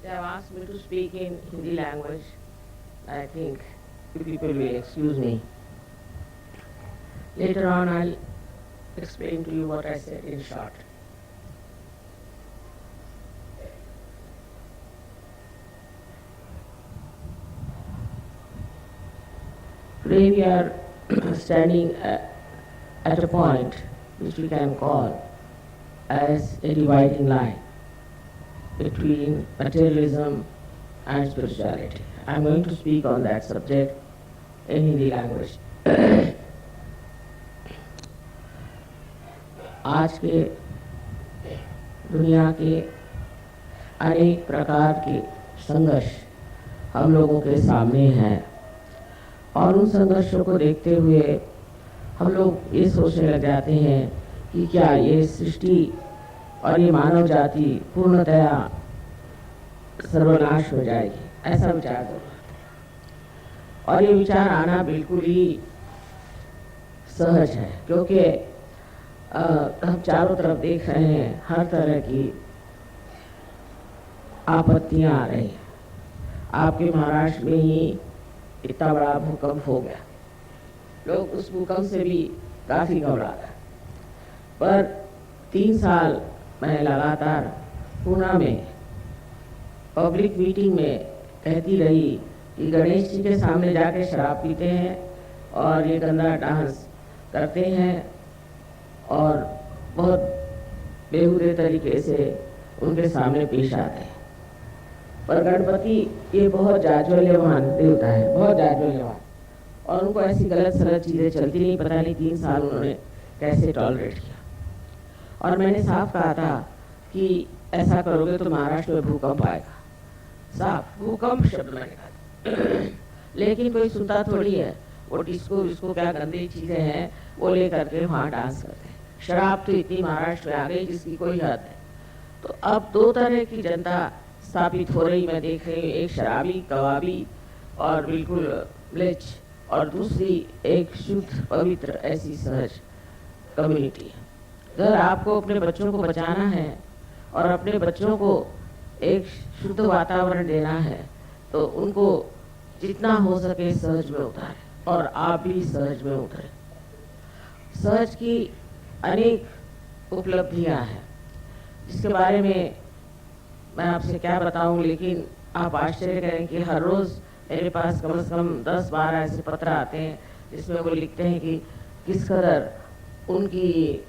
They have asked me to speak in Hindi language. I think you people will excuse me. Later on, I'll explain to you what I said in short. Today we are standing at a point which we can call as a dividing line between materialism and spirituality. I am going to speak on that subject in Hindi language. आज के दुनिया के अनेक प्रकार के संघर्ष हम लोगों के सामने हैं और उन संघर्षों को देखते हुए हम लोग ये सोचने लग जाते हैं कि क्या ये सृष्टि और ये मानव जाति पूर्णतया सर्वनाश हो जाएगी, ऐसा विचार दो। और ये विचार आना बिल्कुल ही सहज है, क्योंकि हम चारों तरफ देख रहे हैं हर तरह की आपत्तियां आ रही हैं। आपके महाराष्ट्र में ही इतना बड़ा भूकंप हो गया, लोग उस भूकंप से भी काफी घबरा गए। पर 3 साल मैं लगातार पूना में पब्लिक मीटिंग में कहती रही कि गणेश जी के सामने जाके शराब पीते हैं और ये गंदा डांस करते हैं और बहुत बेहुदे तरीके से उनके सामने पेश आते हैं। पर गणपति ये बहुत जाज्वल्यमान देवता है, बहुत जाज्वल्यमान, और उनको ऐसी गलत सलत चीज़ें चलती नहीं। पता नहीं 3 साल उन्होंने कैसे टॉलरेट किया। और मैंने साफ कहा था कि ऐसा करोगे तो महाराष्ट्र में भूकंप आएगा, साफ भूकंप शब्द मैंने कहा। लेकिन कोई सुनता थोड़ी है। वो डिस्को विस्को क्या गंदी चीज़ें हैं वो ले करके वहाँ डांस करते हैं। शराब तो इतनी महाराष्ट्र में आ गई जिसकी कोई हद है। तो अब 2 तरह की जनता स्थापित हो रही मैं देख रही हूँ, एक शराबी कबाबी और बिल्कुल म्लेच्छ, और दूसरी एक शुद्ध पवित्र ऐसी सहज कम्युनिटी है। अगर आपको अपने बच्चों को बचाना है और अपने बच्चों को एक शुद्ध वातावरण देना है तो उनको जितना हो सके सहज में उतारें, और आप भी सहज में उतरें। सहज की अनेक उपलब्धियां हैं जिसके बारे में मैं आपसे क्या बताऊं, लेकिन आप आश्चर्य करें कि हर रोज मेरे पास कम से कम 10-12 ऐसे पत्र आते हैं जिसमें वो लिखते हैं कि किस कदर उनकी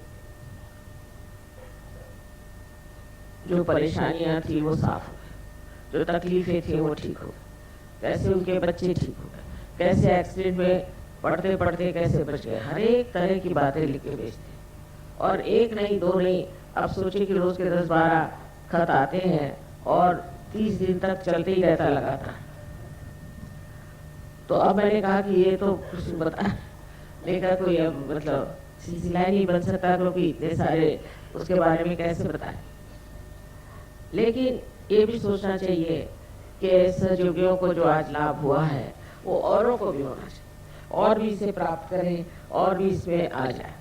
जो परेशानियां थी वो साफ हो गई, जो तकलीफें थी वो ठीक हो गई, कैसे उनके बच्चे ठीक हो गए, कैसे एक्सीडेंट में पढ़ते पढ़ते कैसे बच गए। हर एक तरह की बातें लिख के भेजते हैं, और एक नहीं 2 नहीं, अब सोचिए कि रोज के 10-12 खत आते हैं और 30 दिन तक चलते ही रहता लगातार। तो अब मैंने कहा कि ये तो कुछ बता लेकर कोई मतलब सिलसिला नहीं बन सकता, क्योंकि इतने सारे उसके बारे में कैसे बताएं। लेकिन ये भी सोचना चाहिए कि सहयोगियों को जो आज लाभ हुआ है वो औरों को भी होना चाहिए, और भी इसे प्राप्त करें और भी इसमें आ जाए।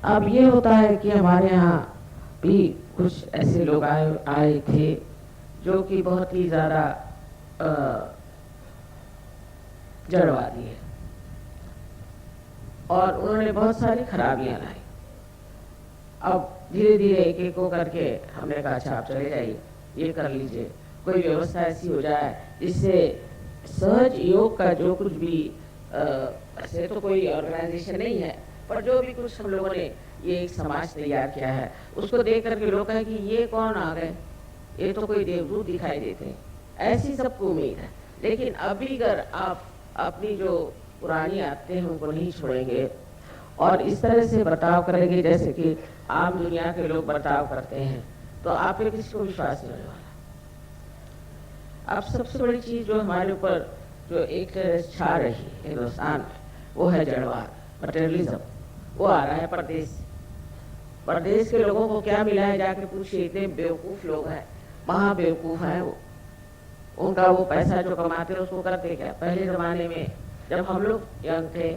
अब ये होता है कि हमारे यहाँ भी कुछ ऐसे लोग आए थे जो कि बहुत ही ज़्यादा जड़वादी है, और उन्होंने बहुत सारी खराबियां लाई। अब धीरे धीरे एक एक को करके हमने कहा अच्छा आप चले जाइए, ये कर लीजिए, कोई व्यवस्था ऐसी हो जाए जिससे सहज योग का जो कुछ भी ऐसे तो कोई ऑर्गेनाइजेशन नहीं है, पर जो भी कुछ हम लोगों ने ये एक समाज तैयार किया है उसको देख करके लोग कहें कि ये कौन आ गए, ये तो कोई देवदूत दिखाई देते हैं, ऐसी सबको उम्मीद है। लेकिन अभी अगर आप अपनी जो पुरानी आदतें हैं उनको नहीं छोड़ेंगे और इस तरह से बर्ताव करेंगे जैसे कि आम दुनिया के लोग बर्ताव करते हैं, तो आप पे किसी को विश्वास नहीं होने वाला। अब सबसे बड़ी चीज जो हमारे ऊपर जो एक छा रही है हिंदुस्तान में वो है जड़वाद, मटेरियलिज्म। वो आ रहा है परदेश से। परदेश के लोगों को क्या मिला है जाके पूछिए, इतने बेवकूफ लोग हैं, महा बेवकूफ हैं वो। उनका वो पैसा जो कमाते हैं उसको करते क्या। पहले जमाने में जब हम लोग यंग थे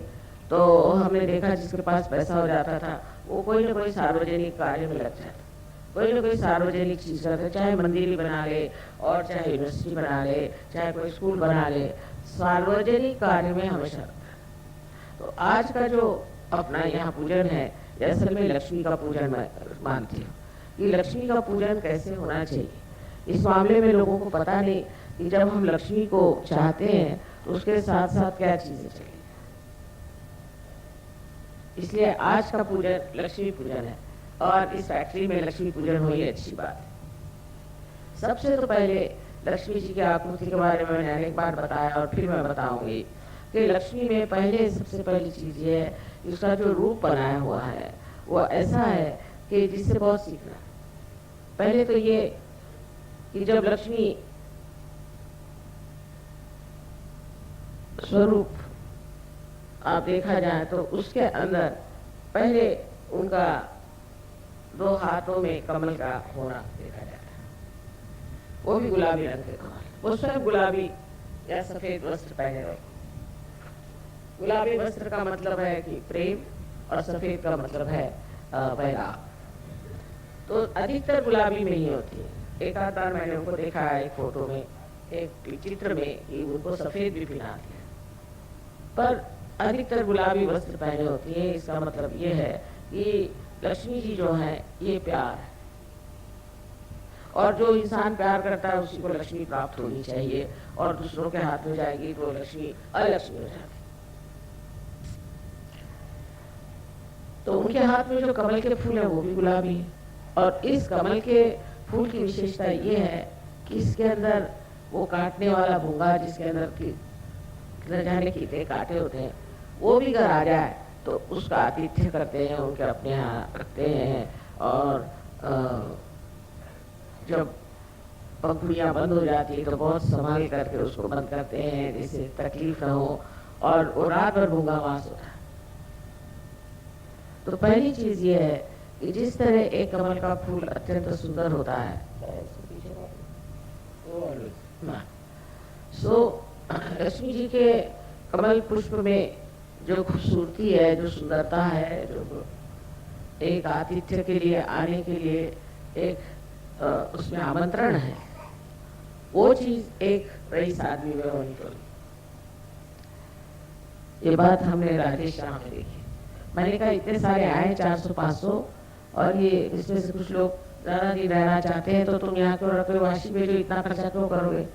तो हमने देखा जिसके पास पैसा हो जाता था वो कोई ना कोई सार्वजनिक कार्य में लग जाता, कोई ना कोई सार्वजनिक चीज करते हैं, चाहे मंदिर ही बना ले और चाहे यूनिवर्सिटी बना ले, चाहे कोई स्कूल बना ले, सार्वजनिक कार्य में हमेशा रहता है। तो आज का जो अपना यहाँ पूजन है, असल में लक्ष्मी का पूजन मैं मानती हूँ कि लक्ष्मी का पूजन कैसे होना चाहिए। इस मामले में लोगों को पता नहीं कि जब हम लक्ष्मी को चाहते हैं तो उसके साथ साथ क्या चीजें चाहिए। इसलिए आज का पूजन लक्ष्मी पूजन है और इस फैक्ट्री में लक्ष्मी पूजन हुई अच्छी बात है। सबसे तो पहले लक्ष्मी जी की आकृति के बारे में मैंने अनेक बार बताया और फिर मैं बताऊंगी कि लक्ष्मी में पहले सबसे पहली चीज ये है कि उसका जो रूप बनाया हुआ है वो ऐसा है कि जिससे बहुत सीखना। पहले तो ये कि जब लक्ष्मी स्वरूप आप देखा जाए तो उसके अंदर पहले उनका 2 हाथों में कमल का होना देखा जाता है, वो भी गुलाबी रंग के कमल। वो स्वयं गुलाबी या सफेद वस्त्र पहने हुए। गुलाबी वस्त्र का मतलब है कि प्रेम और सफेद का मतलब है वैराग। तो अधिकतर गुलाबी में ही होती है। एक आध बार मैंने उनको देखा है एक फोटो में, एक चित्र में, कि उनको सफेद भी पहनाती है, पर अधिकतर गुलाबी वस्त्र पहने होती है। इसका मतलब ये है कि लक्ष्मी जी जो है ये प्यार है और जो इंसान प्यार करता है उसी को लक्ष्मी प्राप्त होनी चाहिए, और दूसरों के हाथ में जाएगी तो लक्ष्मी अलक्ष्मी हो जाती। तो उनके हाथ में जो कमल के फूल है वो भी गुलाबी है, और इस कमल के फूल की विशेषता ये है कि इसके अंदर वो काटने वाला भूंगा, जिसके अंदर की जाने कीड़े काटे होते हैं, वो भी घर आ जाए तो उसका आतिथ्य करते हैं, उनके अपने यहाँ रखते हैं। और जब पंखुड़ियाँ बंद हो जाती है तो बहुत संभाल करके उसको बंद करते हैं जिससे तकलीफ न हो, और वो रात भर भूंगा वास होता है। तो पहली चीज ये है कि जिस तरह एक कमल का फूल अत्यंत सुंदर होता है, सो लक्ष्मी जी के कमल पुष्प में जो खूबसूरती है, जो सुंदरता है, जो एक आतिथ्य के लिए आने के लिए एक उसमें आमंत्रण है, वो चीज एक रईस आदमी में होनी चाहिए। ये बात हमने राजेश राम में देखी। मैंने कहा इतने सारे आए 400-500, और ये इसमें से कुछ लोग ज्यादा दिन रहना चाहते हैं तो तुम यहाँ क्यों रखोगे, वाशी में जो इतना खर्चा क्यों करोगे,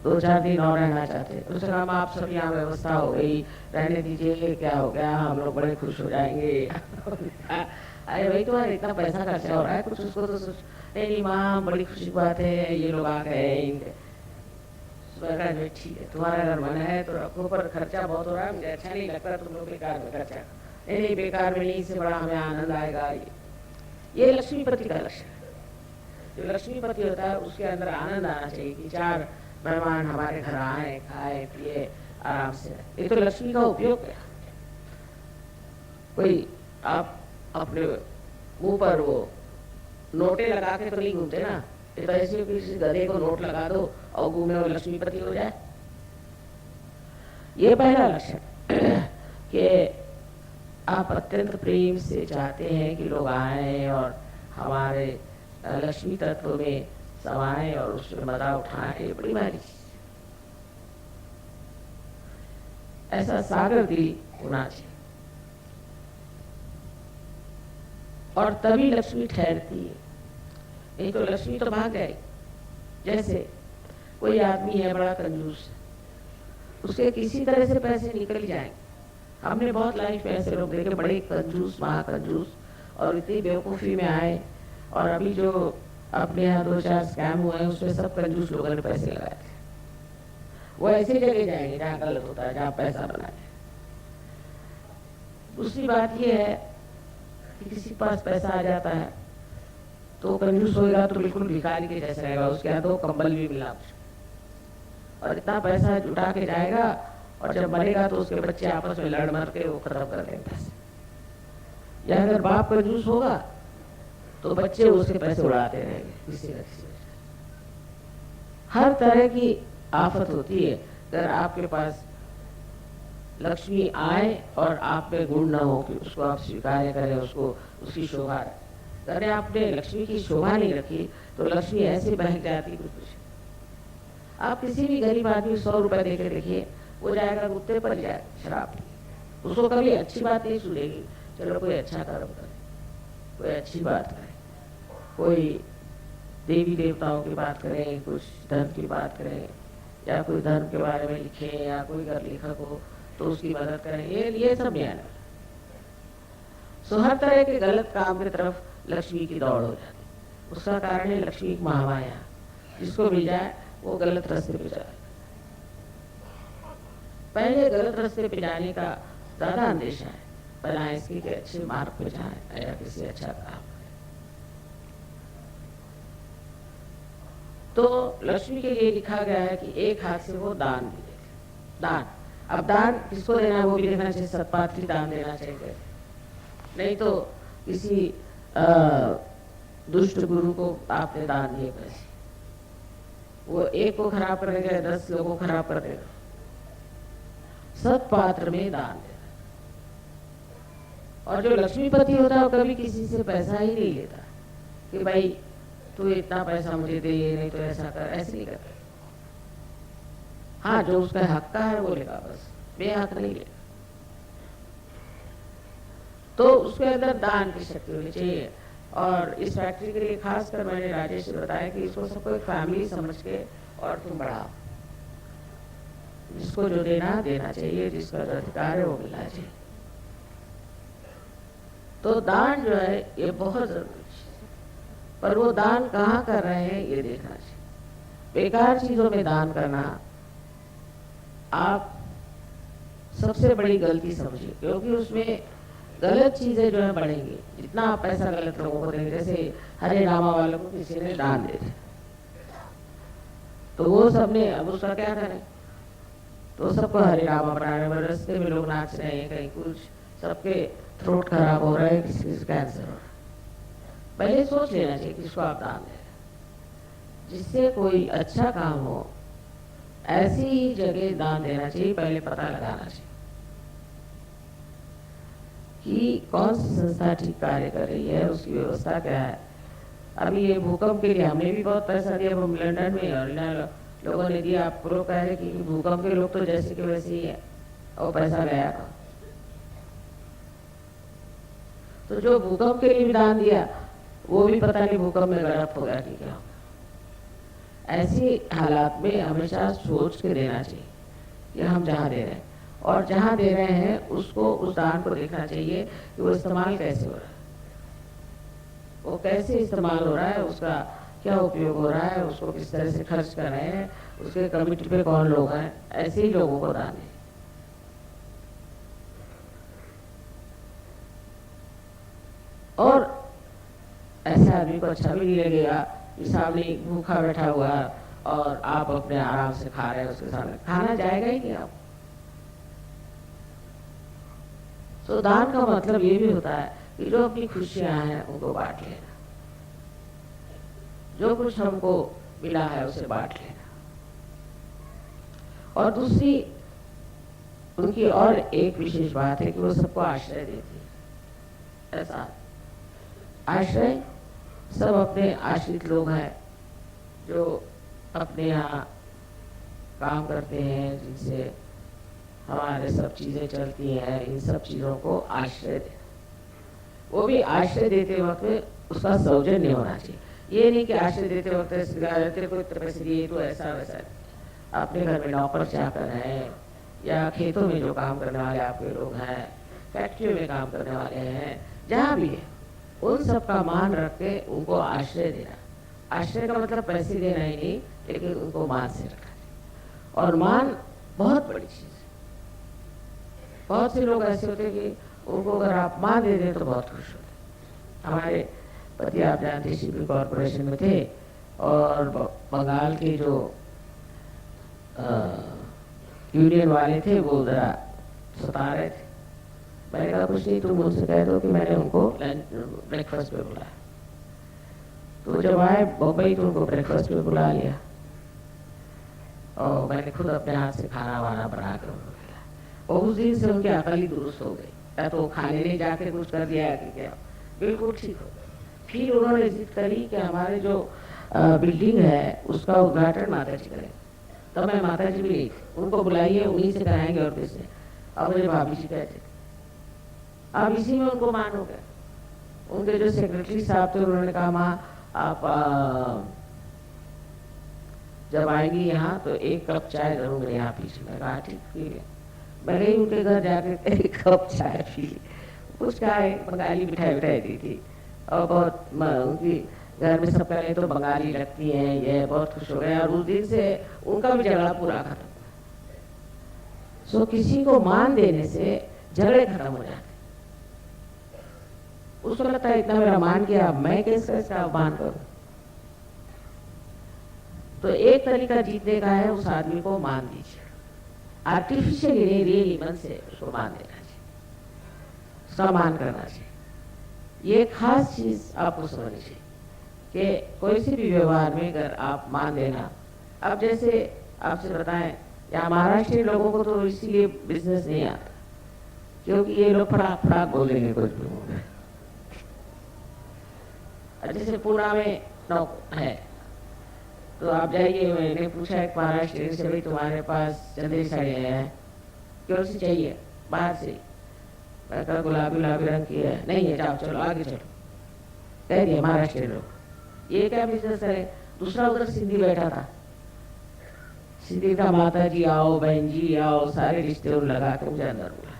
2-4 दिन और रहना चाहते हैं। उसने कहा आप सब यहाँ व्यवस्था हो गई, रहने दीजिए, क्या हो गया, हम लोग बड़े खुश हो जाएंगे। अरे भाई तुम्हारा इतना पैसा खर्चा हो रहा है, कुछ उसको तो नहीं माँ बड़ी खुशी की बात है, ये लोग आ गए। ठीक है तुम्हारा अगर मन है तो रखो, पर खर्चा बहुत हो रहा है, मुझे अच्छा नहीं लगता तुम लोग बेकार में खर्चा। नहीं बेकार में नहीं, इससे बड़ा हमें आनंद आएगा। ये लक्ष्मीपति का लक्ष्य है। जो लक्ष्मीपति होता है उसके अंदर आनंद आना चाहिए कि 4 मेहमान हमारे घर आए, खाए पिए आराम से। ये तो लक्ष्मी का उपयोग है। कोई आप अपने मुंह पर वो नोटे लगा के तो नहीं घूमते ना, ये तो ऐसे किसी गधे को नोट लगा दो और घूमे और लक्ष्मीपति हो जाए। ये पहला लक्षण कि आप अत्यंत प्रेम से चाहते हैं कि लोग आए और हमारे लक्ष्मी तत्व में समाए और उसमें मजा उठाए। बड़ी भारी ऐसा सागर दिल होना चाहिए, और तभी लक्ष्मी ठहरती है। नहीं तो लक्ष्मी तो भाग गई। जैसे कोई आदमी है बड़ा कंजूस, उसके किसी तरह से पैसे निकल जाएंगे। हमने बहुत लाइफ में ऐसे लोग देखे बड़े कंजूस, महाकंजूस, और इतनी बेवकूफी में आए, और अभी जो अपने यहाँ 2-4 स्कैम हुए हैं उसमें सब कंजूस लोगों ने पैसे लगाए थे। वो ऐसी जगह जाएंगे जहाँ गलत होता है, जहाँ पैसा बनाए। दूसरी बात ये है कि किसी के पास पैसा आ जाता है तो कंजूस होगा तो बिल्कुल भिखारी के जैसा रहेगा, उसके यहाँ तो कंबल भी मिला, और इतना पैसा जुटा के जाएगा, और जब मरेगा तो उसके बच्चे आपस में लड़ मर के वो खत्म कर देंगे पैसे। या अगर बाप कंजूस होगा तो बच्चे उसके पैसे उड़ाते रहेंगे किसी न किसी। हर तरह की आफत होती है अगर आपके पास लक्ष्मी आए और आप में गुण न हो कि उसको आप स्वीकार करें, उसको उसकी शोभा घर में आपने लक्ष्मी की शोभा नहीं रखी तो लक्ष्मी ऐसे बहक जाती कुछ। आप किसी भी गरीब आदमी 100 रुपए देकर देखिए, वो जाएगा कुत्ते पर जाएगा शराब, उसको कभी अच्छी बात नहीं सुनेगी। चलो कोई अच्छा कर्म करे, कोई अच्छी बात करे, कोई देवी देवताओं की बात करें, कुछ धर्म की बात करें, या कोई धर्म के बारे में लिखे, या कोई अगर लेखक हो तो उसकी मदद करें, ये सब ज्ञान है। सो हर तरह के गलत काम की तरफ लक्ष्मी की दौड़ हो जाती। उसका कारण है लक्ष्मी की महामाया, जिसको मिल जाए वो गलत रास्ते पे जाए। पहले गलत रास्ते पे जाने का ज्यादा अंदेशा है, बना इसकी कि अच्छे मार्ग पे जाए या किसी अच्छा काम। तो लक्ष्मी के लिए लिखा गया है कि एक हाथ से वो दान भी देते। दान, अब दान किसको देना है वो भी देखना चाहिए, सत्पात्री दान देना चाहिए, नहीं तो किसी दुष्ट गुरु को आपने दान दिए पैसे, वो एक को खराब कर देगा, 10 लोगों को खराब कर देगा। सत्पात्र में दान देना। और जो लक्ष्मीपति होता है वो कभी किसी से पैसा ही नहीं लेता कि भाई तू इतना पैसा मुझे दे, नहीं तो ऐसा कर, ऐसे नहीं करता। हाँ, जो उसका हक का है वो लेगा, बस बेहक नहीं लेगा। तो उसके अंदर दान की शक्ति होनी चाहिए। और इस फैक्ट्री के लिए खासकर मैंने राजेश से बताया कि इसको सबको एक फैमिली समझ के और तुम बढ़ाओ, जिसको जो देना चाहिए, जिसका जो अधिकार है वो मिलना चाहिए। तो दान जो है ये बहुत जरूरी है, पर वो दान कहाँ कर रहे हैं ये देखना चाहिए। बेकार चीजों में दान करना आप सबसे बड़ी गलती समझिए, क्योंकि उसमें गलत चीजें जो है बढ़ेंगी। जितना आप पैसा गलत लोगों को देंगे, जैसे हरे रामा वालों को किसी ने दान दे दिया तो वो सबने, अब उसका क्या करें, तो सबको हरे रामा बनाने में, रास्ते में लोग नाच रहे हैं, कहीं कुछ, सबके थ्रोट खराब हो रहा है, किसी को कैंसर हो रहा है। पहले सोच लेना चाहिए किसको आप दान दें, जिससे कोई अच्छा काम हो ऐसी ही जगह दान देना चाहिए। पहले पता लगाना चाहिए कि कौन सी संस्था ठीक कार्य कर रही है, उसकी व्यवस्था क्या है। अभी ये भूकंप के लिए हमने भी बहुत पैसा दिया, हम लंदन में और लोगों ने दिया। आप लोग कह रहे कि भूकंप के लोग तो जैसे कि वैसे ही है, और पैसा गया था। तो जो भूकंप के लिए भी दान दिया वो भी पता नहीं भूकंप में गड़प हो गया कि क्या। ऐसी हालात में हमेशा सोच के देना चाहिए कि हम जहाँ दे रहे हैं, और जहाँ दे रहे हैं उसको, उस दान को देखना चाहिए कि वो इस्तेमाल कैसे हो रहा है, वो कैसे इस्तेमाल हो रहा है, उसका क्या उपयोग हो रहा है, उसको किस तरह से खर्च कर रहे हैं, उसके कमिटी पे कौन लोग हैं। ऐसे ही लोगों को दान है। और ऐसे आदमी को अच्छा भी नहीं लगेगा कि सामने भूखा बैठा हुआ और आप अपने आराम से खा रहे हैं, उसके सामने खाना जाएगा ही नहीं आप। तो दान का मतलब ये भी होता है कि जो अपनी खुशियां हैं उनको बांट लेना, जो कुछ हमको मिला है उसे बांट लेना। और दूसरी उनकी और एक विशेष बात है कि वो सबको आश्रय देती है। ऐसा आश्रय, सब अपने आश्रित लोग हैं जो अपने यहाँ काम करते हैं, जिनसे हमारे सब चीजें चलती हैं, इन सब चीजों को आश्रय दे। वो भी आश्रय देते वक्त उसका सौजन्य होना चाहिए। ये नहीं कि आश्रय देते वक्त तेरे को इतने पैसे दिए तो ऐसा वैसा। अपने घर में नौकर चाकर हैं, या खेतों में जो काम करने वाले आपके लोग हैं, फैक्ट्रियों में काम करने वाले हैं, जहाँ भी है, उन सब का मान रख के उनको आश्रय देना। आश्रय का मतलब पैसे देना ही नहीं, लेकिन उनको मान से रखना। और मान बहुत बड़ी चीज है। बहुत से लोग ऐसे होते हैं कि उनको अगर आप मान दे दें तो बहुत खुश होते। हमारे पति आप जानते शिपिंग कॉर्पोरेशन में थे, और बंगाल के जो यूनियन वाले थे वो जरा सता रहे थे। मैंने कहा कुछ नहीं, तुम मुझसे कह दो कि मैंने उनको ब्रेकफास्ट पे बुलाया। तो जब आए बम्बई तो उनको ब्रेकफास्ट पे बुला लिया, और मैंने खुद अपने हाथ से खाना वाना बना कर उनको खिलाया। और उस दिन से उनकी अकल ही दुरुस्त हो गई। या तो खाने नहीं जाके कुछ कर दिया कि क्या, बिल्कुल ठीक हो गई। फिर उन्होंने जिद करी कि हमारे जो बिल्डिंग है उसका उद्घाटन माता जी करें। तो मैं माता जी भी गई थी, उनको बुलाइए, उन्हीं से कराएंगे और किससे। अब मुझे भाभी जी कहते, अब इसी में उनको मान हो गया। उनके जो सेक्रेटरी साहब थे उन्होंने कहा माँ आप जब आएंगी यहाँ तो एक कप चाय जरूर मेरे यहाँ पीछे। मैं कहा ठीक पी ले। मैं गई उनके घर जाके एक कप चाय पी ली। कुछ चाय बंगाली मिठाई मिठाई दी थी और बहुत उनकी घर में सब पहले तो बंगाली लगती हैं, ये बहुत खुश हो गए और उस दिन से उनका भी झगड़ा पूरा खत्म। सो किसी को मान देने से झगड़े खत्म हो जाते। उसको लगता है इतना मेरा मान किया, मैं कैसे इसका अपमान करूं। तो एक तरीका जीतने का है, उस आदमी को मान दीजिए, आर्टिफिशियली नहीं, रियली मन से उसको मान देना चाहिए, सम्मान करना चाहिए। ये खास चीज आपको समझनी चाहिए कि कोई सी भी व्यवहार में अगर आप मान देना। अब जैसे आपसे बताएं, यहाँ महाराष्ट्र लोगों को तो इसीलिए बिजनेस नहीं आता क्योंकि ये लोग फटाक फटाक बोल देंगे कुछ भी। जैसे पुणे में नौक है तो आप जाइए, मैंने पूछा एक महाराष्ट्र से, भाई तुम्हारे पास चंदेरी साड़ी है, क्यों सी चाहिए? बाहर से। मैं कहा गुलाबी गुलाबी रंग की है। नहीं है, जाओ चलो आगे चलो। कह दिए महाराष्ट्र लोग ये क्या बिजनेस करे। दूसरा उधर सिंधी बैठा था, सिंधी का माता जी आओ, बहन जी आओ, सारे रिश्ते लगा के मुझे अंदर बोला।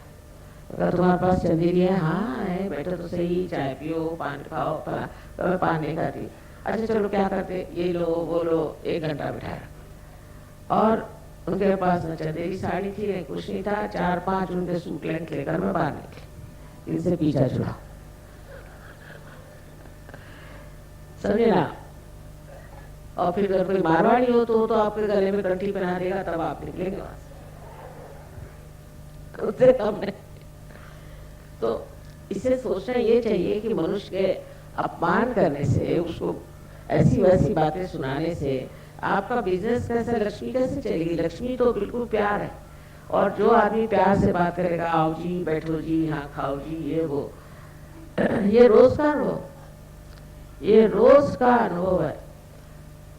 अगर तुम्हारे पास चंदेरी है? हाँ है। बैठो तो सही, चाय पियो, पान खाओ। तो मैं पान नहीं खाती। अच्छा चलो क्या करते, ये लो वो लो, 1 घंटा बिठाया और उनके पास न चंदेरी साड़ी थी नहीं कुछ नहीं था। 4-5 उनके सूट लेकर मैं बाहर निकली, इनसे पीछा छुड़ा। समझे ना? और फिर अगर कोई मारवाड़ी हो तो आपके गले में कंठी पहना देगा, तब आप निकलेंगे वहां से, उससे कम नहीं। तो इसे सोचना ये चाहिए कि मनुष्य के अपमान करने से, उसको ऐसी वैसी बातें सुनाने से आपका बिजनेस कैसे, लक्ष्मी कैसे चलेगी? लक्ष्मी तो बिल्कुल प्यार है। और जो आदमी प्यार से बात करेगा, आओ जी, बैठो जी, हाँ खाओ जी, ये वो, ये रोज का अनुभव, ये रोज का अनुभव है।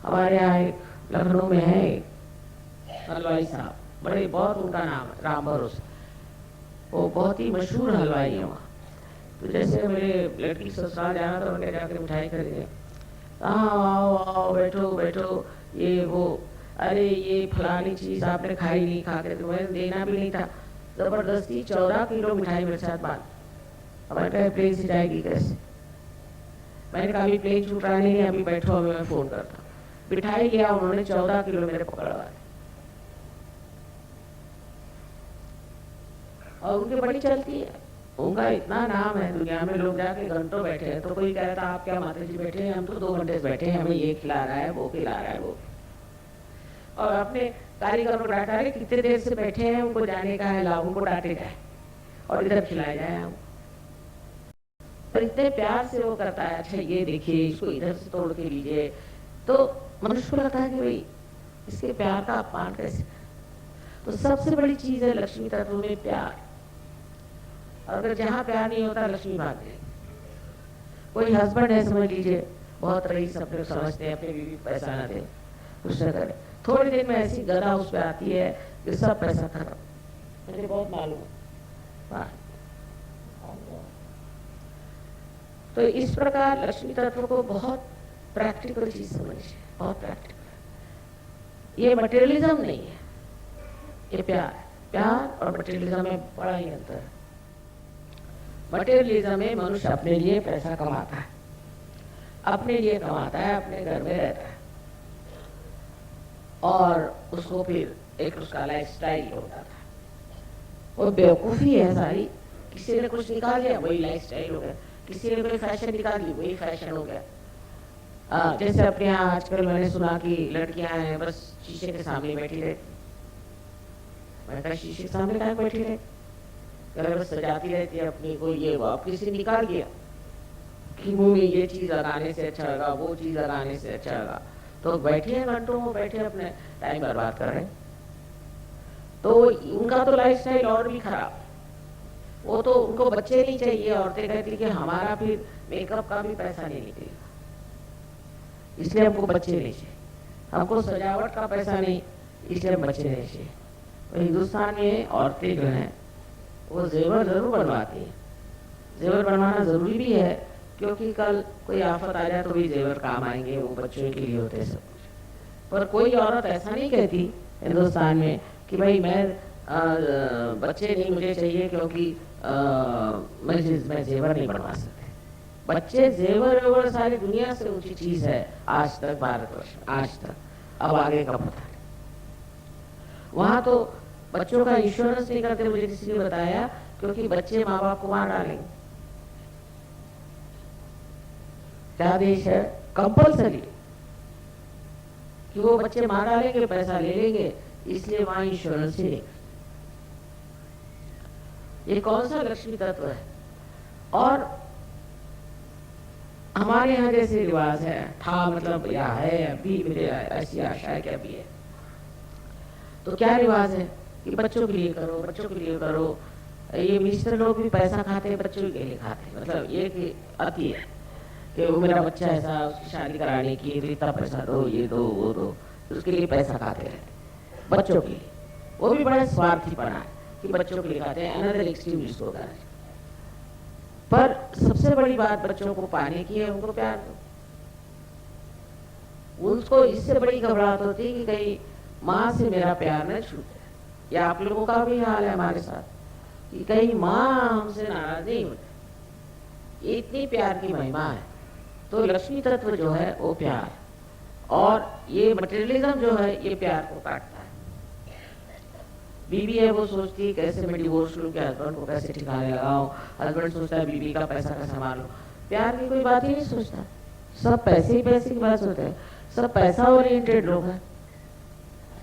हमारे यहाँ एक लखनऊ में है हलवाई साहब, बड़े बहुत उनका नाम है राम भरोसा, वो बहुत ही मशहूर हलवाई है वहाँ। तो जैसे मेरे लड़की ससुराल जाना तो उनके जाकर मिठाई खरीदे, आओ आओ बैठो बैठो, ये वो, अरे ये फलानी चीज आपने खाई नहीं, खा के तो मैंने देना भी नहीं था। जबरदस्ती 14 किलो मिठाई मेरे साथ बांध। हमारे कहा प्लेन से जाएगी कैसे? मैंने कहा अभी प्लेन छूट रहा नहीं है, अभी बैठो, अभी मैं फोन करता हूँ। मिठाई लिया उन्होंने, 14 किलो मेरे पकड़वा, और उनकी बड़ी चलती है, उनका इतना नाम है दुनिया में। लोग जाके घंटों बैठे हैं तो कोई कहता आप क्या माता जी बैठे हैं? हम तो 2 घंटे से बैठे हैं, हमें ये खिला रहा है, वो खिला रहा है, वो। और अपने कारीगर को डांटा रहे, कितने देर से बैठे हैं, उनको जाने का है लाभ, उनको डांटे जाए और इधर खिलाया जाए हम। और इतने प्यार से वो करता है, अच्छा ये देखिए इसको इधर से तोड़ के लीजिए। तो मनुष्य को लगता है कि भाई इसके प्यार का अपमान कैसे। तो सबसे बड़ी चीज है लक्ष्मी तत्व में प्यार। और अगर जहाँ प्यार नहीं होता, लक्ष्मी भाग जाएगी। कोई हस्बैंड है समझ लीजिए, बहुत रईस अपने समझते हैं, अपने बीवी पैसा ना दे, कुछ न करे, थोड़ी देर में ऐसी गदा उस पर आती है कि सब पैसा खत्म। मुझे बहुत मालूम है। तो इस प्रकार लक्ष्मी तत्व को बहुत प्रैक्टिकल चीज समझिए, बहुत प्रैक्टिकल। ये मटेरियलिज्म नहीं है, ये प्यार। प्यार और मटेरियलिज्म में बड़ा ही अंतर है। मटेरियलिज्म में मनुष्य अपने लिए पैसा कमाता है, अपने लिए कमाता है, अपने घर में रहता है और उसको फिर एक उसका लाइफ स्टाइल होता था। वो बेवकूफ़ी है सारी। किसी ने कुछ निकाल लिया, वही लाइफ स्टाइल हो गया। किसी ने कोई फैशन निकाल ली, वही फैशन हो गया। जैसे अपने यहाँ आजकल मैंने सुना कि लड़कियां हैं बस शीशे के सामने बैठी रहती। मैं कहा शीशे के सामने कहाँ बैठी रहती? बस सजाती रहती है अपनी को, ये वो। अब किसी ने निकाल दिया कि मुंह में ये चीज लगाने से अच्छा लगा, वो चीज लगाने से अच्छा लगा, तो बैठे हैं घंटों में, बैठे अपने टाइम बर्बाद कर रहे हैं। तो उनका तो लाइफ स्टाइल और भी खराब। वो तो उनको बच्चे नहीं चाहिए। औरतें कहती कि हमारा फिर मेकअप का भी पैसा नहीं निकलेगा, इसलिए हमको बच्चे नहीं चाहिए, हमको सजावट का पैसा नहीं, इसलिए हम बच्चे नहीं चाहिए। तो हिंदुस्तान में औरतें जो हैं वो जेवर जरूर बनवाती हैं। जेवर बनवाना जरूरी भी है, क्योंकि कल कोई आफत आ जाए तो भी जेवर काम आएंगे, वो बच्चों के लिए होते हैं सब कुछ। पर कोई औरत ऐसा नहीं कहती हिंदुस्तान में कि भाई मैं बच्चे नहीं मुझे चाहिए, क्योंकि मैं जेवर नहीं बनवा सकते। बच्चे जेवर वेवर सारी दुनिया से ऊंची चीज है आज तक भारतवर्ष में, आज तक। अब आगे का पता नहीं। वहां तो बच्चों का इंश्योरेंस नहीं करते, मुझे किसी ने बताया, क्योंकि बच्चे माँ बाप को मार डालेंगे। क्या देश है, कंपल्सरी कि वो बच्चे मार डालेंगे, पैसा ले लेंगे, इसलिए वहां इंश्योरेंस ही नहीं। ये कौन सा लक्ष्मी तत्व है? और हमारे यहाँ जैसे रिवाज है, था मतलब या है अभी, मेरे ऐसी आशा है कि अभी है। तो क्या रिवाज है कि बच्चों के लिए करो, बच्चों के लिए करो। ये मिनिस्टर लोग भी पैसा खाते हैं, बच्चों के लिए खाते हैं। मतलब ये कि अति है कि वो मेरा बच्चा ऐसा, उसकी शादी कराने की इतना पैसा दो, ये दो वो दो, उसके लिए पैसा खाते रहते बच्चों के लिए। वो भी बड़ा स्वार्थी पना है कि बच्चों के लिए खाते हैं। अनदर एक्सट्रीम जिसको होता है। पर सबसे बड़ी बात बच्चों को पाने की है, उनको प्यार दो। उनको इससे बड़ी घबराहट होती है कि कहीं माँ से मेरा प्यार न छूटे। या आप लोगों का भी हाल है हमारे साथ कि कहीं माँ हमसे नाराज नहीं होती। इतनी प्यार की महिमा है। तो लक्ष्मी तत्व जो है वो प्यार, और ये मटेरियलिज्म जो है ये प्यार को काटता है। बीवी है वो सोचती है कैसे मैं डिवोर्स लूं, क्या हस्बैंड को कैसे ठिकाने लगाऊं। हस्बैंड सोचता है बीवी का पैसा कैसे संभालूं। प्यार की कोई बात ही नहीं सोचता, सब पैसे ही पैसे की बात सोचते हैं। सब पैसा ओरिएंटेड लोग हैं।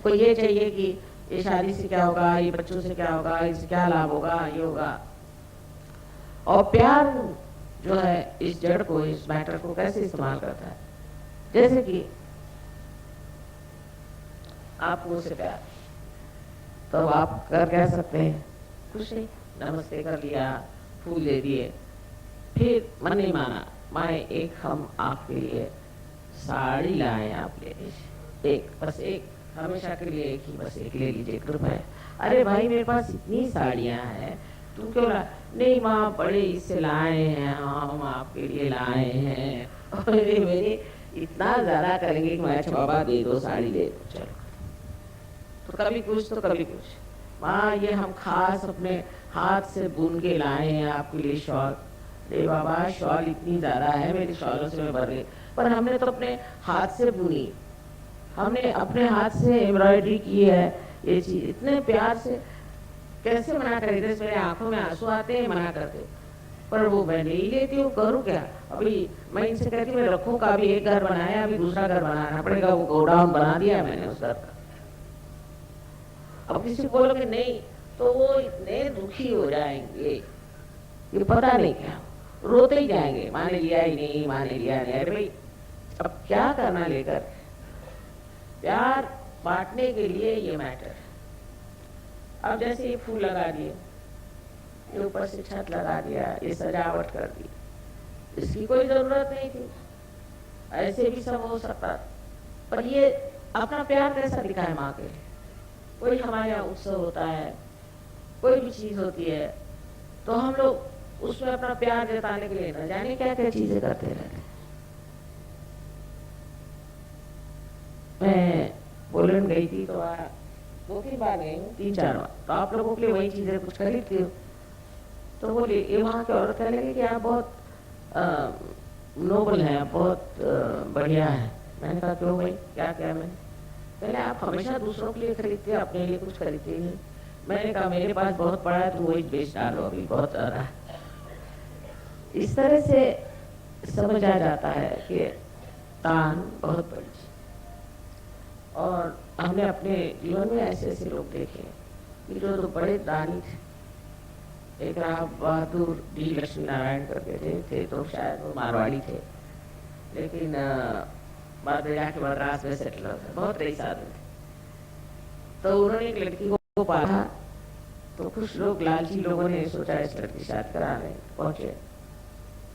कोई ये चाहिए कि ये शादी से क्या होगा, ये बच्चों से क्या होगा, इससे क्या लाभ होगा, ये होगा। और प्यार जो है इस जड़ को, इस मैटर को कैसे इस्तेमाल करता है। जैसे कि आप मुझसे प्यार, तो आप कर कह सकते हैं कुछ नहीं, नमस्ते कर लिया, फूल दे दिए, फिर मन नहीं माना, माए एक हम आपके लिए साड़ी लाए आप ले लीजिए, एक बस एक, हमेशा के लिए एक ही, बस एक ले लीजिए, कृपया है। अरे भाई मेरे पास इतनी साड़ियां हैं, तुम क्यों ला? नहीं माँ बड़े इससे लाए हैं, हम आपके लिए लाए हैं। और मेरे इतना ज्यादा करेंगे कि मैं अच्छा बाबा दे दो साड़ी दे दो, चलो। तो कभी कुछ तो कभी कुछ, माँ ये हम खास अपने हाथ से बुन के लाए हैं आपके लिए शॉल। अरे बाबा शॉल इतनी ज्यादा है, मेरी शॉलों से मैं भर गई, पर हमने तो अपने हाथ से बुनी, हमने अपने हाथ से एम्ब्रॉयडरी की है ये चीज, इतने प्यार से कैसे मना कर देते। मेरे आंखों में आंसू आते हैं, मना करते, पर वो मैं नहीं लेती हूँ, करूँ क्या। अभी मैं इनसे कहती हूँ मैं रखूँ का, अभी एक घर बनाया, अभी दूसरा घर बनाना पड़ेगा, वो गोडाउन बना दिया मैंने उस घर का। अब किसी को बोलोगे नहीं तो वो इतने दुखी हो जाएंगे कि पता नहीं क्या, रोते ही जाएंगे, माँ ने लिया ही नहीं, माँ ने लिया नहीं। अरे भाई अब क्या करना लेकर, प्यार बांटने के लिए ये मैटर। अब जैसे ये फूल लगा दिए, ये ऊपर से छत लगा दिया, ये सजावट कर दी, इसकी कोई जरूरत नहीं थी, ऐसे भी सब हो सकता। पर ये अपना प्यार कैसा दिखा है माँ के लिए। कोई हमारे यहाँ उत्सव होता है, कोई भी चीज होती है, तो हम लोग उसमें अपना प्यार जताने के लिए न जाने क्या क्या चीजें करते रहते हैं। मैं पोलैंड गई थी तो 2-3 बार गई हूँ, 3-4 बार, तो आप लोगों के लिए वही चीजें कुछ खरीदती हूँ। तो बोली ये वहाँ की औरत कहने लगी कि आप बहुत नोबल हैं, बहुत बढ़िया है। मैंने कहा क्यों भाई, क्या क्या। मैंने पहले आप हमेशा दूसरों के लिए खरीदते हैं, अपने लिए कुछ खरीदते ही नहीं। मैंने कहा मेरे पास बहुत पड़ा है, तुम वही बेच डालो, अभी बहुत आ रहा है। इस तरह से समझ आ जाता है कि दान बहुत बड़ी चीज। और हमने अपने जीवन में ऐसे ऐसे लोग देखे कि जो तो बड़े दानी थे। एक राव बहादुर डी लक्ष्मी नारायण करके थे, तो शायद वो मारवाड़ी थे, लेकिन बाद में जाके मद्रास में सेटल हो गए, बहुत रईस आदमी थे। तो उन्होंने एक लड़की को पाला, तो कुछ लोग लालची लोगों ने सोचा इस लड़की की शादी कराने पहुंचे,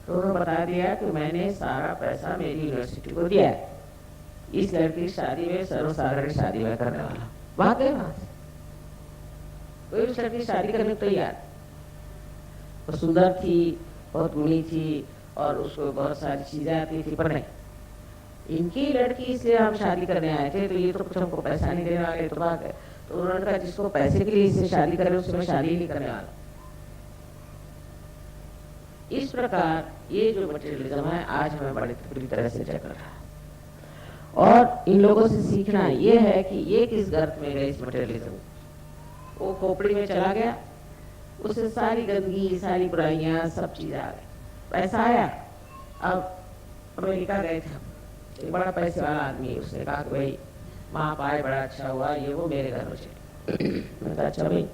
तो उन्होंने बता दिया कि मैंने सारा पैसा मेरी यूनिवर्सिटी को दिया है, इस लड़की की शादी में सर्वसाधारण शादी में करने वाला। वहां गए, वहां से कोई उस लड़की की शादी करने को तैयार। वो सुंदर थी, बहुत गुणी थी और उसको बहुत सारी चीजें आती थी, पर नहीं, इनकी लड़की इसलिए हम शादी करने आए थे, तो ये तो कुछ हमको पैसा नहीं देने वाले, तो भाग गए। तो उन्होंने कहा जिसको पैसे के लिए इससे शादी करे उससे मैं शादी नहीं करने वाला। इस प्रकार ये जो मटेरियलिज्म है आज हमें बड़ी बुरी तरह से जकड़ रहा है। और इन लोगों से सीखना ये है कि ये किस गर्त में गए इस मटेरियलिज्म, वो खोपड़ी में चला गया, उससे सारी गंदगी, सारी बुराइयां, सब चीजें आ गई, पैसा आया। अब अमेरिका गए थे, एक बड़ा पैसे वाला आदमी, उसने कहा कि भाई वहाँ पाए बड़ा अच्छा हुआ, ये वो मेरे घर में चले। मैंने कहा अच्छा भाई।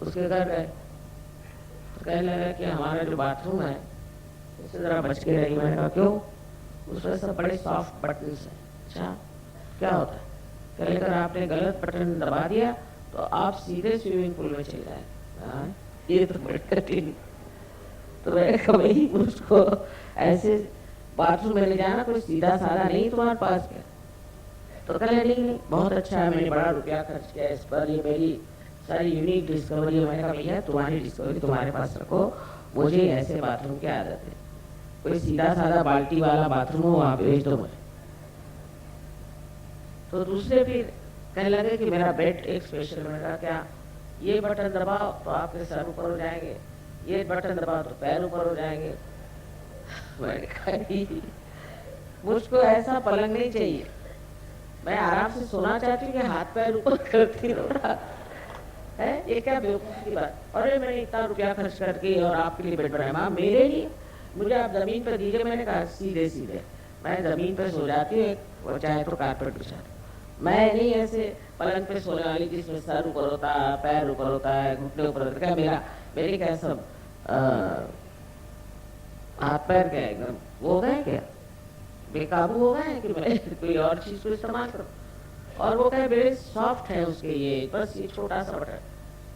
उसके घर गए तो कहने लगा कि हमारा जो बाथरूम है उससे जरा बच के रही। मैंने कहा क्यों? उसमें सब बड़े सॉफ्ट बटन है। अच्छा क्या होता है? कहने लगा आपने गलत बटन दबा दिया तो आप सीधे स्विमिंग पूल में चले जाए। ये तो बड़ी कठिन। तो मैंने कहा भाई उसको ऐसे बाथरूम में ले जाना कोई सीधा साधा नहीं तुम्हारे पास क्या? तो कहने नहीं बहुत अच्छा है, मैंने बड़ा रुपया खर्च किया इस पर, ये मेरी सारी यूनिक डिस्कवरी है। मैंने कहा भैया तुम्हारी डिस्कवरी तुम्हारे पास रखो, मुझे ऐसे बाथरूम की आदत है, कोई सीधा साधा बाल्टी वाला बाथरूम हो वहाँ पे भेज दो मुझे। तो दूसरे फिर कहने लगे कि मेरा बेड एक स्पेशल। मैंने कहा क्या? ये बटन दबाओ तो आपके सर ऊपर हो जाएंगे, ये बटन दबाओ तो पैर ऊपर हो जाएंगे। मैंने कहा मुझको ऐसा पलंग नहीं चाहिए, मैं आराम से सोना चाहती हूँ कि हाथ पैर ऊपर करती रहो है। ये क्या बेवकूफ़ की बात। अरे मैंने इतना रुपया खर्च करके और आपके लिए बेड बनाया। माँ मेरे लिए? मुझे आप जमीन पर दीजिए। मैंने कहा सीधे सीधे मैं जमीन पर सो जाती हूँ, चाहे तो कारपेट बिछा, मैं नहीं ऐसे पलंग पे सोने वाली जिसमें सर ऊपर होता है, पैर ऊपर होता है, घुटने ऊपर होता है। क्या मेरे क्या सब हाथ पैर क्या एकदम वो हो गए क्या, बेकाबू हो गए कि मैं कोई और चीज को इस्तेमाल करूं? और वो कहे बड़े सॉफ्ट है उसके, ये बस ये छोटा सा बटन।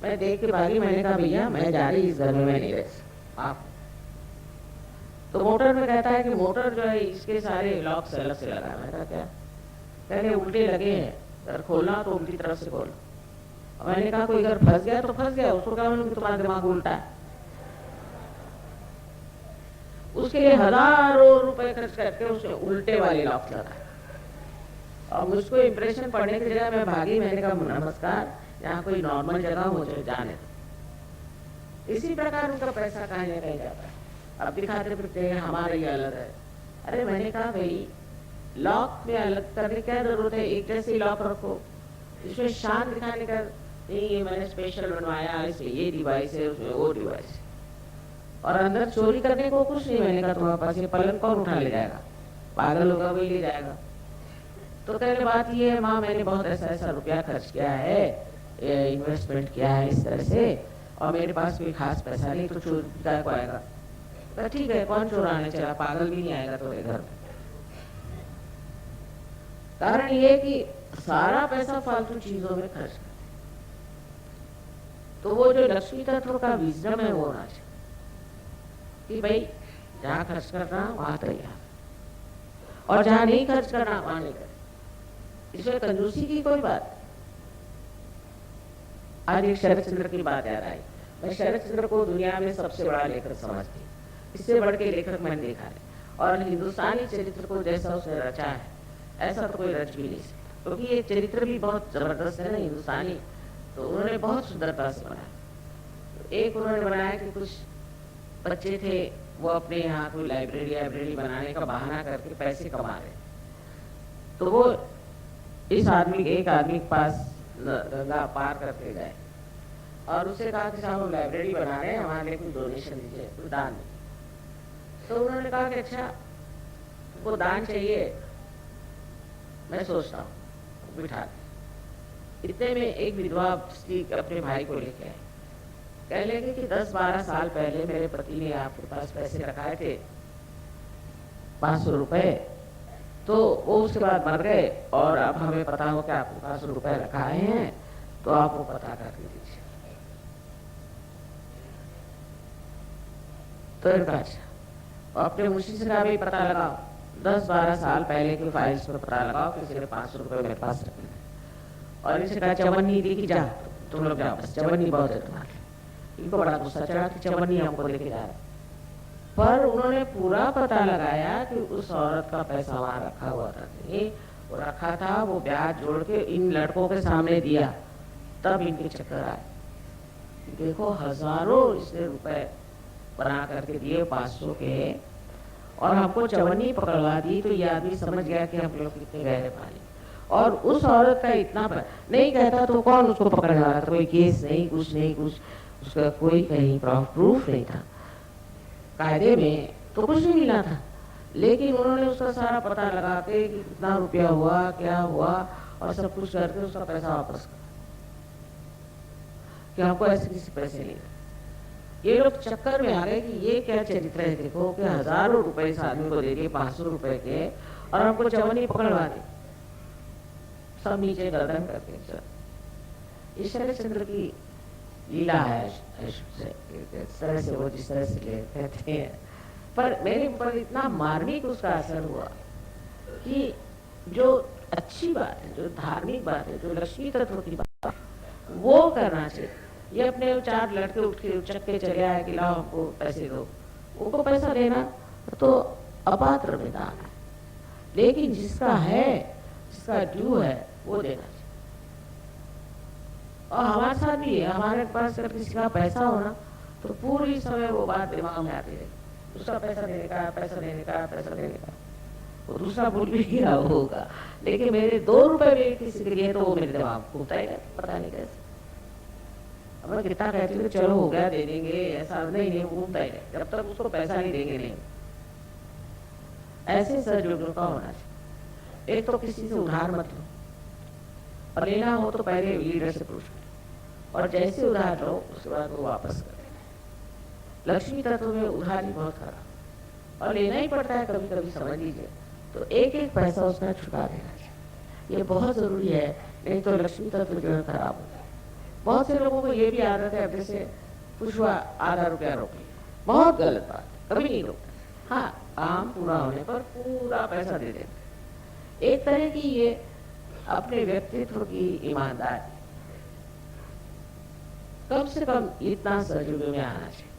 मैं देख के भागी। मैंने कहा भैया मैं जा रही इस घर में, मैं नहीं रह आप। तो मोटर में कहता है कि मोटर जो है इसके सारे लॉक से अलग से लगा। मैंने कहा क्या? कहने उल्टे लगे हैं, अगर खोलना तो उल्टी तरफ से खोलो। और मैंने कहा कोई अगर फंस गया तो फंस गया, उसको क्या मालूम कि तुम्हारा दिमाग उल्टा है। उसके लिए हजारों रुपए खर्च करके उसने उल्टे वाले लॉक लगाए। और मुझको इम्प्रेशन पढ़ने की जगह मैं भागी। मैंने कहा नमस्कार, यहाँ कोई नॉर्मल जगह मुझे जाने दो। इसी प्रकार उनका पैसा कहीं न कहीं जाता है। अब दिखाते फिरते हैं हमारे ये अलग है। अरे मैंने कहा भाई लॉक में अलग करने की क्या जरूरत है, एक जैसे ही लॉक रखो। इसमें शान दिखाने का नहीं, ये मैंने स्पेशल बनवाया, इसमें ये डिवाइस है, उसमें वो डिवाइस है, और अंदर चोरी करने को कुछ नहीं। मैंने कहा तुम्हारे पास ये पलंग कौन उठा ले जाएगा? पागल होगा वही ले जाएगा। तो कहने बात ये है माँ मैंने बहुत ऐसा ऐसा रुपया खर्च किया है, इन्वेस्टमेंट किया है इस तरह से, और मेरे पास कोई खास पैसा नहीं, तो चोर क्या को आएगा? तो ठीक है कौन चुराने चला, पागल भी नहीं आएगा तुम्हारे घर में। कारण ये कि सारा पैसा फालतू चीजों में खर्च कर। तो वो जो लक्ष्मी तत्व का विजडम है वो होना चाहिए कि भाई जहाँ खर्च करना वहां तैयार, और जहाँ नहीं खर्च करना वहां नहीं कर। इसमें कंजूसी की कोई बात। आज एक शरद चंद्र की बात याद आई। मैं शरद चंद्र को दुनिया में सबसे बड़ा लेखक समझती, इससे बढ़ के लेखक मैंने देखा है। और हिंदुस्तानी चरित्र को जैसा उसने रचा है ऐसा तो कोई रच भी नहीं सकता, क्योंकि ये चरित्र भी बहुत जबरदस्त है ना हिंदुस्तानी। तो उन्होंने बहुत सुंदरता से बनाया। एक उन्होंने बनाया कि कुछ बच्चे थे, वो अपने यहाँ कोई लाइब्रेरी बनाने का बहाना करके पैसे कमा रहे। तो वो एक आदमी के पास गंगा पार करके गए और उससे कहा कि साहब हम लाइब्रेरी बना रहे हैं, हमारे लिए कुछ डोनेशन दीजिए, कुछ दान दीजिए। तो उन्होंने कहा कि अच्छा वो दान चाहिए, मैं सोचता हूँ, बिठा दे। इतने में एक विधवा स्त्री अपने भाई को लेके आई। कह लगे कि 10-12 साल पहले मेरे पति ने आपके पास पैसे रखाए थे 500 रुपए, तो वो उसके बाद मर गए और अब हमें पता हो कि आपके पास रुपए रखाए हैं, तो आप वो पता कर दीजिए। तो अच्छा अपने मुंशी से का भी पता लगाओ, 10-12 साल पहले की फाइल्स में पता लगाओ किसी ने 500 रुपये मेरे पास रखे और इनसे कहा चवन्नी दी कि जा तुम लोग जाओ, बस चवन्नी बहुत है तुम्हारे। इनको बड़ा गुस्सा चढ़ा कि चवन्नी हमको लेके जा रहे, पर उन्होंने पूरा पता लगाया कि उस औरत का पैसा वहां रखा हुआ था, वो रखा था, वो ब्याज जोड़ के इन लड़कों के सामने दिया, तब इनके चक्कर आए। देखो हजारों इसने रुपए बना करके दिए 500 के, और हमको चवन्नी पकड़वा दी, तो ये आदमी समझ गया कि हम लोग कितने गहरे पानी। और उस औरत का इतना नहीं कहता तो कौन उसको पकड़ने वाला था, कोई केस नहीं, कुछ नहीं, कुछ उसका कोई कहीं प्रूफ नहीं था, कायदे में तो कुछ नहीं मिला था। लेकिन उन्होंने उसका सारा पता लगा के कि कितना रुपया हुआ, क्या हुआ, और सब कुछ करके उसका पैसा वापस कर कि हमको ऐसे किसी पैसे नहीं। ये लोग चक्कर में आ गए कि ये क्या चरित्र है, देखो कि हजारों रुपए इस आदमी को दे दिए 500 रुपए के, और हमको चवन्नी पकड़वा दी, सब नीचे गर्दन करके चल। इस शरद की लीला है, इस तरह से वो जिस तरह से कहते हैं, पर मेरे ऊपर इतना मार्मिक उसका असर हुआ कि जो अच्छी बात है, जो धार्मिक बात है, जो लक्ष्मी तत्व की बात है, वो करना चाहिए। ये अपने 4 लड़के उठ के उचक के चले आए कि लाओ हमको पैसे दो, उनको पैसा देना तो अपात्र में दान है, लेकिन जिसका है, जिसका ड्यू है, वो देना चाहिए। और हमारे साथ भी है, हमारे पास अगर किसी का पैसा हो ना, तो पूरी समय वो बात दिमाग में आती है, दूसरा पैसा देने का, पैसा देने का, पैसा देने का। वो दूसरा भूल भी गया होगा, लेकिन मेरे 2 रुपए भी किसी के लिए तो वो मेरे दिमाग घूमता ही रहता, पता नहीं कैसे। अब मैं कितना कहती हूँ चलो हो गया दे देंगे, ऐसा नहीं, घूमता ही रहता जब तक उसको पैसा नहीं देंगे नहीं। ऐसे सहयोग का होना चाहिए। एक तो किसी से उधार मत लो, और लेना हो तो पहले लीडर से पूछो, और जैसे उधार लो उसके बाद वो वापस कर देना। लक्ष्मी तत्व में उधारी बहुत खराब, और लेना ही पड़ता है कभी कभी, समझ लीजिए, तो एक एक पैसा उसका चुका देना चाहिए, ये बहुत जरूरी है, नहीं तो लक्ष्मी तत्व जो है खराब होता है। बहुत से लोगों को ये भी आदत है, जैसे पुछवा आधा रुपया रोक लिया, बहुत गलत बात, कभी नहीं रोकते। हाँ, काम पूरा होने पर पूरा पैसा दे देते। एक तरह की ये अपने व्यक्तित्व की ईमानदारी, कम से कम इतना सहयोग में आना चाहिए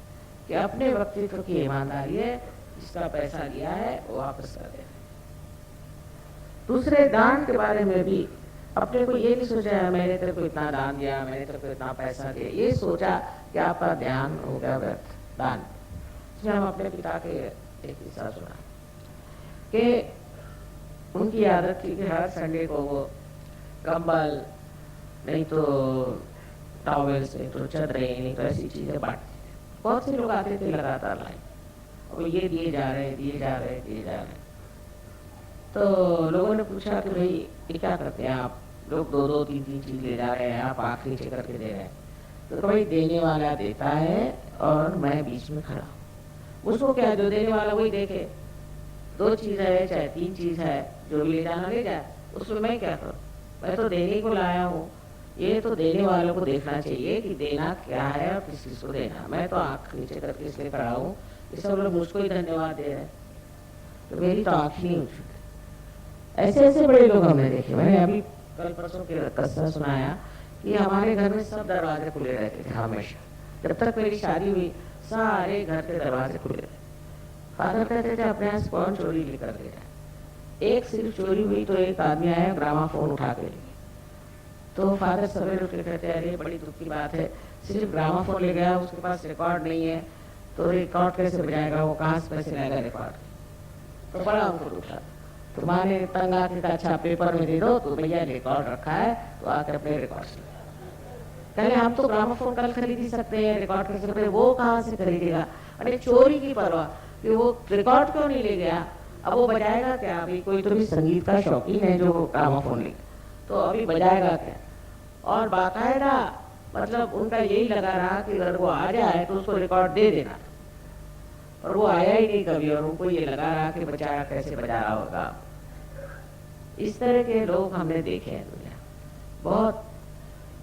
कि अपने व्यक्तित्व की ईमानदारी है, जिसका पैसा लिया है वो वापस कर दे। दूसरे दान के बारे में भी अपने को ये नहीं सोचा मैंने तेरे को इतना दान दिया, मैंने तेरे को इतना पैसा दिया, ये सोचा कि आपका ध्यान हो गया व्यर्थ दान। इसमें हम अपने पिता के एक किस्सा सुना कि उनकी आदत थी कि हर संडे को वो कंबल, नहीं तो टॉवेल्स, नहीं तो चादरें, नहीं तो ऐसी चीजें बांटते थे। बहुत से लोग आते थे लगातार लाइन, और ये दिए जा रहे, दिए जा रहे, दिए जा रहे। तो लोगों ने पूछा कि भाई ये क्या करते हैं आप लोग, 2-2, 3-3 चीज ले जा रहे हैं, आप आखिरी नीचे करके दे रहे हैं। तो भाई देने वाला देता है और मैं बीच में खड़ा हूँ, उसको क्या, जो देने वाला वही देखे, 2 चीज है चाहे 3 चीज है, जो भी ले जाना ले जाए, उसमें मैं क्या करूँ, मैं तो देने को लाया हूँ। ये तो देने वालों को देखना चाहिए कि देना क्या है और किस चीज को देना। मैं तो आँख नीचे करके इसलिए खड़ा हूँ, ये सब लोग मुझको ही धन्यवाद दे रहे हैं, तो मेरी तो आँख नहीं उठी। ऐसे ऐसे बड़े लोग हमने देखे। मैंने अभी कल परसों के किस्सा सुनाया कि हमारे घर में सब दरवाजे खुले रहते थे हमेशा, जब तक मेरी शादी हुई सारे घर के दरवाजे खुले रहे। फादर कहते थे अपने यहाँ कौन चोरी लेकर गया। एक सिर्फ चोरी हुई तो एक आदमी आया ग्रामाफोन उठा के ले, तो फादर सवेरे उठ के कहते अरे बड़ी दुख की बात है, सिर्फ ग्रामाफोन ले गया, उसके पास रिकॉर्ड नहीं है, तो रिकॉर्ड कैसे बजाएगा, वो कहाँ से पैसे लाएगा रिकॉर्ड। तो बड़ा उनको उठा, तुम्हारे तंग आके का अच्छा पेपर में दे दो, तो भैया रिकॉर्ड रखा है तो आकर अपने रिकॉर्ड से कहले हम तो ग्रामोफोन कल खरीद ही सकते हैं, रिकॉर्ड कर सकते हैं, वो कहाँ से खरीदेगा। अरे चोरी की परवाह कि वो रिकॉर्ड क्यों नहीं ले गया, अब वो बजाएगा क्या। अभी कोई तो भी संगीत का शौकीन है जो ग्रामोफोन ले, तो अभी बजाएगा क्या। और बाकायदा मतलब उनका यही लगा रहा कि अगर वो आ जाए तो उसको रिकॉर्ड दे देना, और वो आया ही नहीं कभी, और उनको ये लगा रहा कि बचाया कैसे बजा रहा होगा। इस तरह के लोग हमने देखे हैं दुनिया बहुत।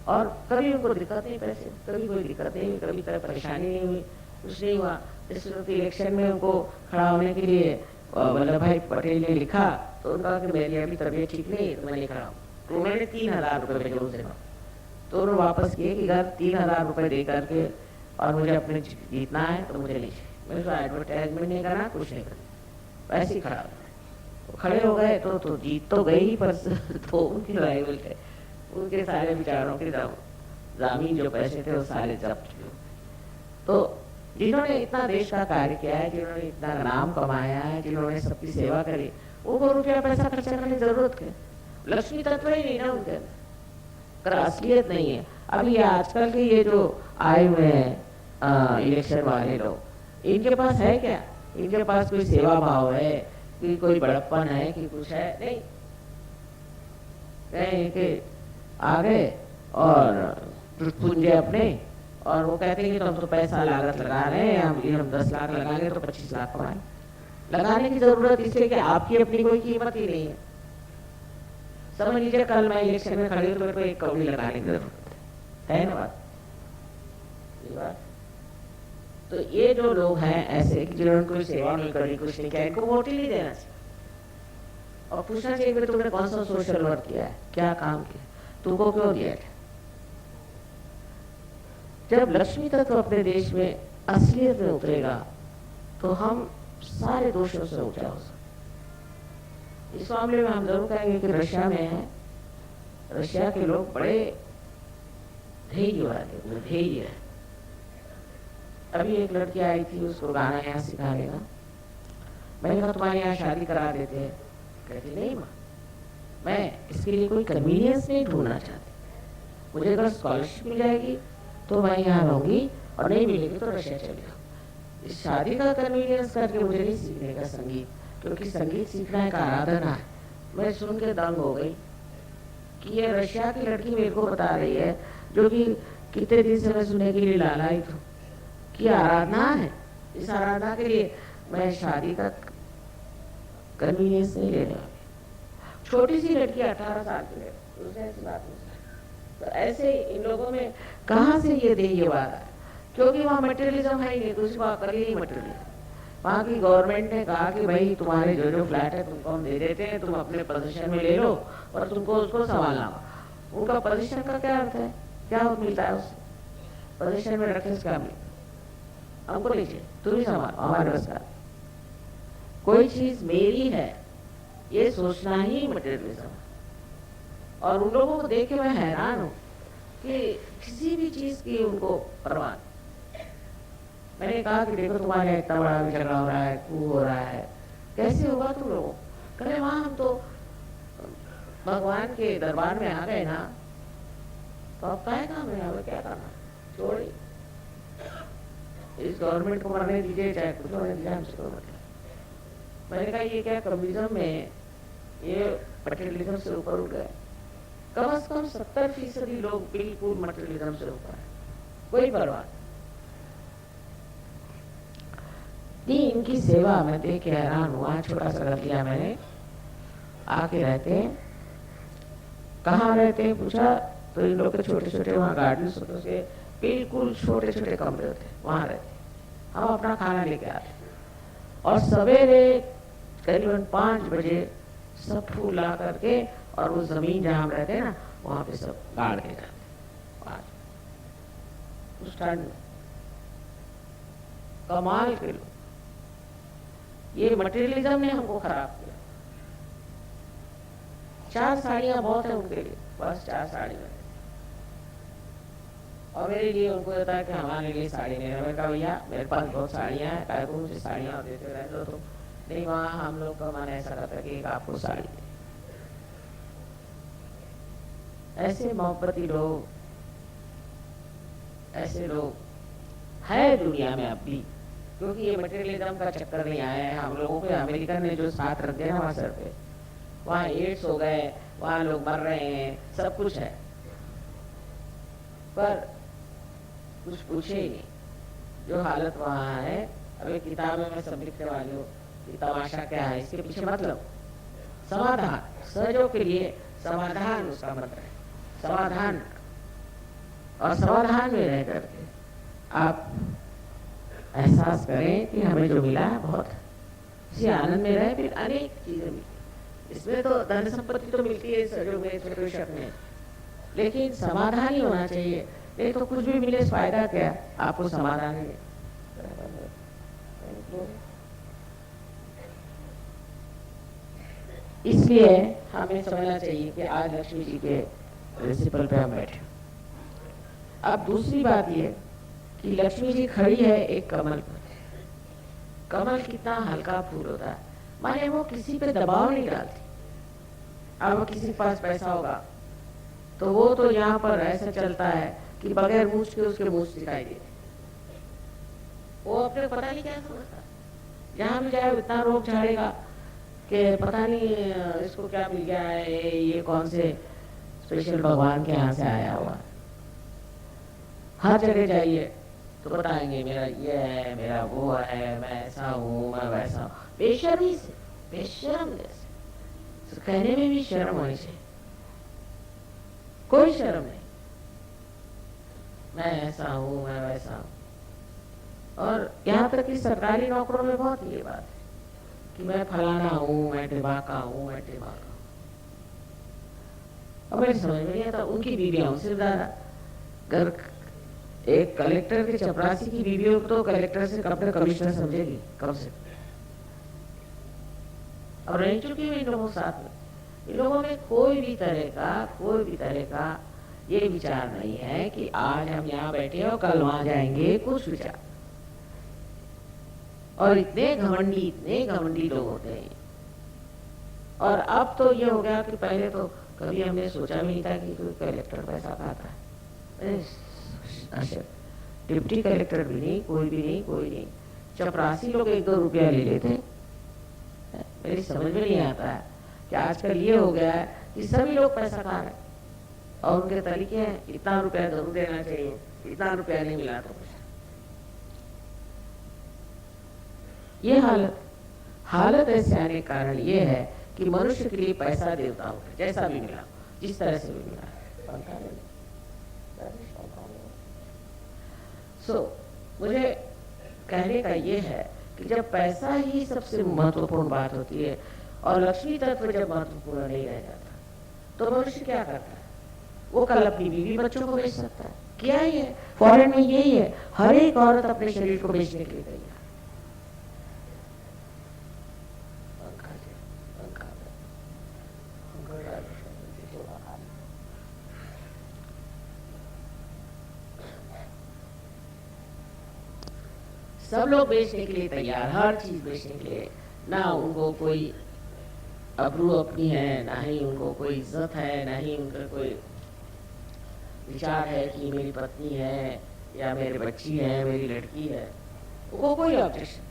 और कभी उनको दिक्कत नहीं, पैसे कभी कोई दिक्कत नहीं हुई, कभी तरह परेशानी नहीं हुई, कुछ नहीं हुआ। इस वक्त इलेक्शन में उनको खड़ा होने के लिए वल्लभ भाई पटेल ने लिखा तो उनका कि मेरी अभी तबीयत ठीक नहीं है तो मैं नहीं खड़ा हूँ, तो उन्होंने 3,000 रुपये भेजे उनसे, तो उन्होंने वापस किए कि अगर 3,000 रुपये दे करके और मुझे अपने जीतना है तो मुझे लीजिए, मैंने उसका एडवर्टाइजमेंट नहीं करना, कुछ नहीं करना, वैसे ही खड़ा हो। तो खड़े हो गए तो जीत तो गई ही, पर तो उनके राइवल थे, उनके सारे विचारों के जमीन जो पैसे थे वो सारे जब्त किए। तो जिन्होंने इतना देश का कार्य किया है, जिन्होंने इतना नाम कमाया है, जिन्होंने सबकी सेवा करी, उनको रुपया पैसा खर्चा करने की जरूरत है? लक्ष्मी तत्व ही नहीं ना उनके अंदर, असलियत नहीं है। अभी ये आजकल के ये जो आए हुए हैं इलेक्शन वाले लोग, इनके पास है क्या? इनके पास कोई सेवा भाव है कि कोई बड़प्पन है कि कुछ है? नहीं, कहीं के आ गए और पुंजे अपने, और वो कहते हैं कि तो हम तो पैसा लागत लगा रहे हैं, हम 10 लाख लगाएंगे तो 25 लाख कमाएं। लगाने की जरूरत इसलिए कि आपकी अपनी कोई कीमत ही नहीं है। समझ लीजिए कल मैं इलेक्शन में खड़ी हूँ तो मेरे को 1 कौड़ी लगाने की जरूरत है ना बात? ये बात तो ये जो लोग हैं ऐसे कि जिन्होंने कोई सेवा नहीं करी, कुछ नहीं किया, इनको वोट ही नहीं देना चाहिए और पूछना चाहिए कि तुमने कौन सा सोशल वर्क किया है, क्या काम किया, तुमको क्यों दिया है? जब लक्ष्मी तत्व अपने देश में असलियत में उतरेगा तो हम सारे दोषों से ऊंचा हो सकते। इस मामले में हम जरूर कहेंगे कि रशिया में है, रशिया के लोग बड़े धैर्य है। अभी एक लड़की आई थी, उसको गाना यहाँ सिखाने का, मैंने कहा तुम्हारे यहाँ शादी करा देते हैं? कहती नहीं माँ, मैं इसके लिए कोई कन्वीनियंस नहीं ढूंढना चाहती, मुझे अगर स्कॉलरशिप मिल जाएगी तो मैं यहाँ रहूंगी और नहीं मिलेगी तो रशिया चले जाऊँ। इस शादी का कन्वीनियंस करके मुझे नहीं सीखने का संगीत, क्योंकि संगीत सीखना एक आराधना है। मैं सुन के दंग हो गई कि ये रशिया की लड़की मेरे को बता रही है, जो कि कितने दिन से मैं सुनने के लिए लालायित हूँ कि आराधना है। इस आराधना के लिए मैं शादी का कन्वीनियंस नहीं लेने वाली। छोटी सी लड़की 18 साल की लड़की, उसने ऐसी बात नहीं। तो ऐसे इन लोगों में कहाँ से ये देहवाद है? क्योंकि वहाँ मटेरियलिज्म है ही नहीं, दूसरी बात कर ही मटेरियलिज्म। वहाँ की गवर्नमेंट ने कहा कि भाई तुम्हारे जो फ्लैट है तुमको हम दे देते हैं, तुम अपने पोजीशन में ले लो और तुमको उसको संभालना। उनका पोजीशन का क्या अर्थ है? क्या मिलता है उससे? पोजीशन में रखे क्या मिले? हमको लीजिए, तुम ही संभालो, हमारे बस का कोई चीज मेरी है ये सोचना ही मटेरियलिज्म। और उन लोगों को देख के मैं हैरान हूँ कि किसी भी चीज की उनको परवाह नहीं। मैंने कहा कि देखो तुम्हारे इतना बड़ा झगड़ा हो रहा है, coup हो रहा है, कैसे होगा तुम लोगों? कहते वहां हम तो भगवान के दरबार में आ गए ना, तो अब क्या काम है, हमें क्या करना, छोड़िए, इस गवर्नमेंट को मरने दीजिए, चाहे कुछ होने दीजिए, हमसे कोई मतलब। मैंने कहा ये क्या कम्युनिज्म में ये मटेरियलिज्म से ऊपर उठ गए? कम से कम 70% लोग बिल्कुल मटेरियलिज्म से ऊपर है, कोई परवाह नहीं। इनकी सेवा मैं देख के हैरान हुआ। छोटा सा घर दिया मैंने, आके रहते हैं, कहाँ रहते हैं पूछा तो इन लोग के छोटे छोटे वहाँ गार्डन से बिल्कुल छोटे छोटे कमरे होते, वहाँ रहते। हम अपना खाना लेके आते और सवेरे करीबन 5 बजे सब फूल ला करके और वो जमीन जहाँ हम रहते हैं ना वहाँ पे सब गाड़ के जाते उस ठंड में। कमाल के लोग। ये मटेरियलिज्म ने हमको खराब किया। 4 साड़ियाँ बहुत है उनके लिए, बस 4 साड़ी में। और मेरे लिए उनको होता है कि हमारे लिए साड़ी नहीं है। मैंने कहा भैया मेरे पास बहुत साड़ियाँ हैं, काय को मुझे साड़ियाँ देते रह दो। तो नहीं, वहाँ हम लोग का मन ऐसा करता है कि एक आपको साड़ी दे। ऐसे मोहब्बती लोग, ऐसे लोग है दुनिया में अब भी, क्योंकि ये मटेरियलिज्म का चक्कर नहीं आया है हम लोगों पे। अमेरिकन ने जो साथ रख दिया ना वहाँ सर पे, वहाँ एड्स हो गए, वहाँ लोग मर रहे हैं, सब कुछ है, पर कुछ पूछे ही नहीं। जो हालत वहाँ है, अभी किताबें में सब लिखने वाले हो कि तमाशा क्या है, इसके पीछे मतलब समाधान, सहयोग के लिए समाधान उसका मतलब है, समाधान। और समाधान में रह करके आप एहसास करें कि हमें जो मिला है बहुत, इसी आनंद में रहे, फिर अनेक चीजें मिलती। इसमें तो धन संपत्ति तो मिलती है सहयोग में, इसमें कोई शक नहीं, लेकिन समाधान ही होना चाहिए। नहीं तो कुछ भी मिले फायदा क्या, आपको समाधान नहीं। इसलिए हमें समझना चाहिए कि आज लक्ष्मी जी के प्रिंसिपल पे हम बैठे। अब दूसरी बात ये कि लक्ष्मी जी खड़ी है एक कमल पर। कमल कितना हल्का फूल होता है, माने वो किसी पे दबाव नहीं डालती। अब किसी के पास पैसा होगा तो वो तो यहाँ पर ऐसा चलता है कि बगैर मूछ के उसके मूछ दिखाई दे, वो अपने पता नहीं क्या समझता, जहाँ भी जाए इतना रोक झाड़ेगा कि पता नहीं इसको क्या मिल गया है, ये कौन से स्पेशल भगवान के यहाँ से आया हुआ। हर जगह जाइए तो बताएंगे मेरा ये है, मेरा वो है, मैं ऐसा हूँ, मैं वैसा हूँ। बेशर्मी से, बेशर्म जैसे, कहने में भी शर्म होनी चाहिए, कोई शर्म नहीं, मैं ऐसा हूँ, मैं वैसा हूँ। और यहाँ तक कि सरकारी नौकरों में बहुत ये बात है कि मैं फलाना हूँ, मैं ढिबाका हूँ, मैं ढिबाका हूँ। अब मेरी समझ में नहीं आता, उनकी बीवियां उनसे ज्यादा, अगर एक कलेक्टर के चपरासी की बीवी हो तो कलेक्टर से अपने कमिश्नर समझेगी कम से। और रह चुकी हुई इन लोगों के साथ में, इन लोगों में कोई भी तरह का ये विचार नहीं है कि आज हम यहाँ बैठे और कल वहां जाएंगे, कुछ विचार। और इतने घमंडी लोग होते हैं। और अब तो ये हो गया कि पहले तो कभी हमने सोचा भी नहीं था कि कोई कलेक्टर पैसा खाता है। अच्छा, डिप्टी कलेक्टर भी नहीं, कोई नहीं। चपरासी लोग 1-2 रुपया ले लेते। मेरी समझ में नहीं आता है कि आजकल ये हो गया है कि सभी लोग पैसा खा रहे हैं और उनके तरीके हैं, इतना रुपया जरूर देना चाहिए, इतना रुपया नहीं मिला तो कुछ। ये हालत ऐसे आने का कारण ये है कि मनुष्य के लिए पैसा देवता हो, जैसा भी मिला, जिस तरह से भी मिला। मुझे कहने का ये है कि जब पैसा ही सबसे महत्वपूर्ण बात होती है और लक्ष्मी तत्व जब महत्वपूर्ण नहीं रह जाता तो मनुष्य क्या करता है? वो कल अपनी बीवी बच्चों को बेच सकता है। क्या ही है, फॉरेन में यही है, हर एक औरत अपने शरीर को बेचने के लिए तैयार। सब लोग बेचने के लिए तैयार, हर चीज बेचने के लिए। ना उनको कोई अबरू अपनी है, ना ही उनको कोई इज्जत है, ना ही उनका कोई विचार है कि मेरी पत्नी है या मेरी बच्ची है, मेरी लड़की है, वो कोई ऑब्जेक्शन।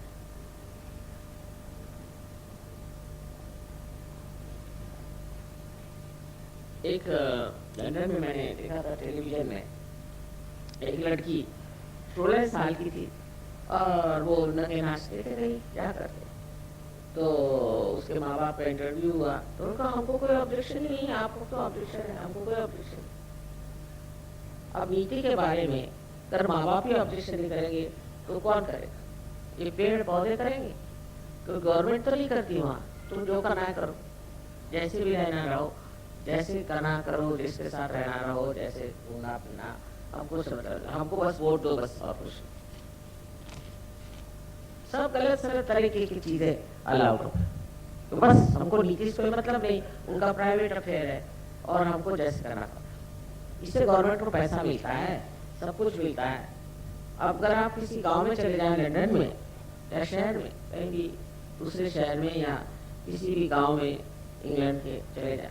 एक लंदन में मैंने देखा था टेलीविजन में, एक लड़की 16 साल की थी और वो नंगे नाचते थे कहीं क्या करते, तो उसके माँ बाप का इंटरव्यू हुआ तो उनका हमको कोई ऑब्जेक्शन ही नहीं है, आपको तो ऑब्जेक्शन है, हमको कोई ऑब्जेक्शन नहीं। अब नीति के बारे में अगर माँ बाप ही ऑब्जेक्शन नहीं करेंगे तो कौन करेगा? ये पेड़ पौधे करेंगे? तो गवर्नमेंट तो नहीं करती वहाँ, तुम जो करना है करो, जैसे भी रहना रहो, जैसे करना करो, जिसके साथ रहना रहो, जैसे घूमना फिरना, हमको समझ, हमको बस वोट दो, बस और कुछ। सब गलत सलत तरीके की चीजें अलाउड हो, तो बस हमको नीति से कोई मतलब नहीं, उनका प्राइवेट अफेयर है और हमको जैसे करना। इससे गवर्नमेंट को पैसा मिलता है, सब कुछ मिलता है। अब अगर आप किसी गांव में चले जाएं, लंदन में या शहर में, कहीं भी दूसरे शहर में या किसी भी गांव में इंग्लैंड के चले जाएं,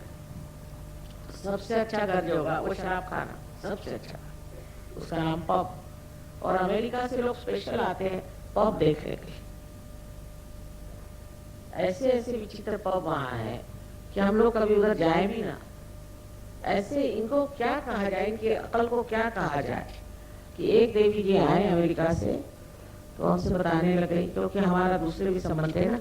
सबसे अच्छा घर जो होगा वो शराब खाना, सबसे अच्छा, उसका नाम पब। और अमेरिका से लोग स्पेशल आते हैं पब देखने के लिए। ऐसे ऐसे विचित्र पब वहां है कि हम लोग कभी उधर जाए भी ना। ऐसे इनको क्या कहा जाए, इनकी अकल को क्या कहा जाए कि एक देवी जी आए अमेरिका से तो हमसे बताने लगे, क्योंकि हमारा दूसरे भी संबंध है ना,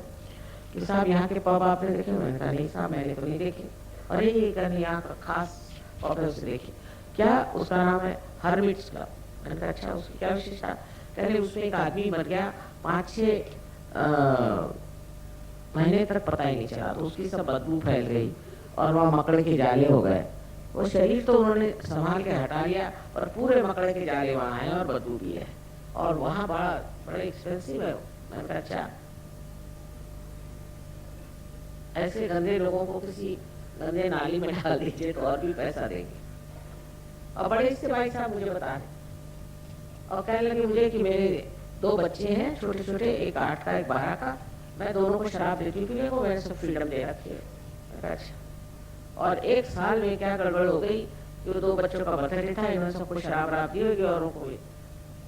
कि साहब यहाँ के पब आपने देखे? मैंने कहा नहीं साहब मैंने तो नहीं देखे। और ये करनी यहाँ का खास पब है, उसे देखिए। क्या? उसका नाम है हर्मिट्स क्लब। मैंने कहा अच्छा, उसकी क्या विशेषता? कह रहे उसमें एक आदमी मर गया, 5-6 महीने तक पता ही नहीं चला, तो उसकी सब बदबू फैल गई और वहाँ मकड़े के जाले हो गए। वो शरीर तो उन्होंने संभाल के हटा लिया, पर पूरे मकड़े के जाले वहाँ आए और बदबू भी है, और वहाँ बड़ा एक्सपेंसिव है। मैंने कहा अच्छा, ऐसे गंदे लोगों को किसी गंदे नाली में डाल दीजिए तो और भी पैसा देंगे। और बड़े इससे भाई साहब मुझे बता रहे, और कहने लगे मुझे कि मेरे 2 बच्चे हैं छोटे छोटे, एक 8 का एक 12 का, मैं दोनों को शराब देती हूँ क्योंकि मैंने सब फ्रीडम दे रखी है। अच्छा, और 1 साल में क्या गड़बड़ हो गई कि वो 2 बच्चों का बर्थडे था, इन्होंने सबको शराब वराब दी होगी औरों को भी,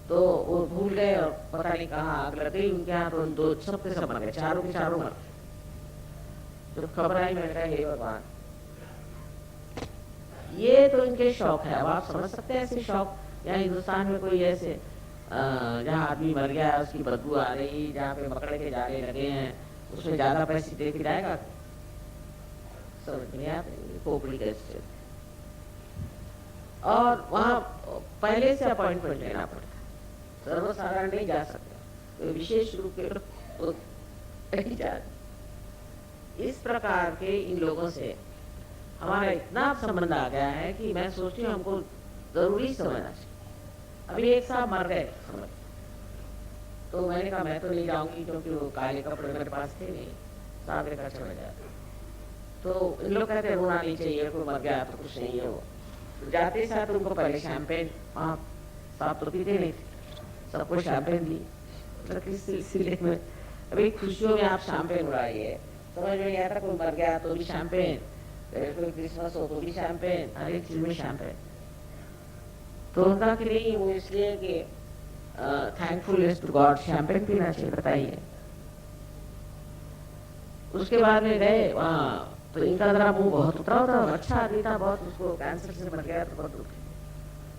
तो वो भूल गए और पता नहीं कहाँ आग लग गई उनके यहाँ, तो 2 सबके सब मर गए, चारों के चारों मर गए। जब खबर आई मैंने कहा हे भगवान, ये तो इनके शौक है। अब आप समझ सकते हैं ऐसे शौक। यहाँ हिंदुस्तान में कोई ऐसे जहाँ आदमी मर गया, उसकी बदबू आ रही, जहाँ पे मकड़े के जाले लगे हैं, उसमें ज्यादा पैसे दे के जाएगा? समझ नहीं आता, खोपड़ी कैसे। और वहाँ पहले से अपॉइंटमेंट लेना पड़ता, सर्वसाधारण नहीं जा सकते, तो विशेष रूप के लोग नहीं जा। इस प्रकार के इन लोगों से हमारा इतना संबंध आ गया है कि मैं सोचती हूँ हमको जरूरी समझना चाहिए। अभी एक साहब मर गए, तो मैंने कहा मैं तो नहीं जाऊंगी क्योंकि वो काले कपड़े मेरे पास थे नहीं, साहब ने कहा चले जाते। तो इन लोग कहते रोना नहीं चाहिए, कोई मर गया तो कुछ नहीं है। वो तो जाते साथ उनको पहले शैंपेन, साहब तो पीते नहीं थे, सबको शैंपेन दी। मतलब किस सिलसिले में? अभी खुशियों में आप शैंपेन उड़ाइए, समझ में नहीं आता। कोई मर गया तो भी शैंपेन, कोई क्रिसमस हो तो भी शैंपेन, हर एक चीज में शैंपेन। तो उनका कि नहीं, वो इसलिए कि थैंकफुलनेस टू गॉड शैंपेन पीना चाहिए। बताइए। उसके बाद में गए वहाँ, तो इनका जरा मुंह बहुत उतरा था, अच्छा आदमी था बहुत, उसको कैंसर से मर गया तो बहुत दुख।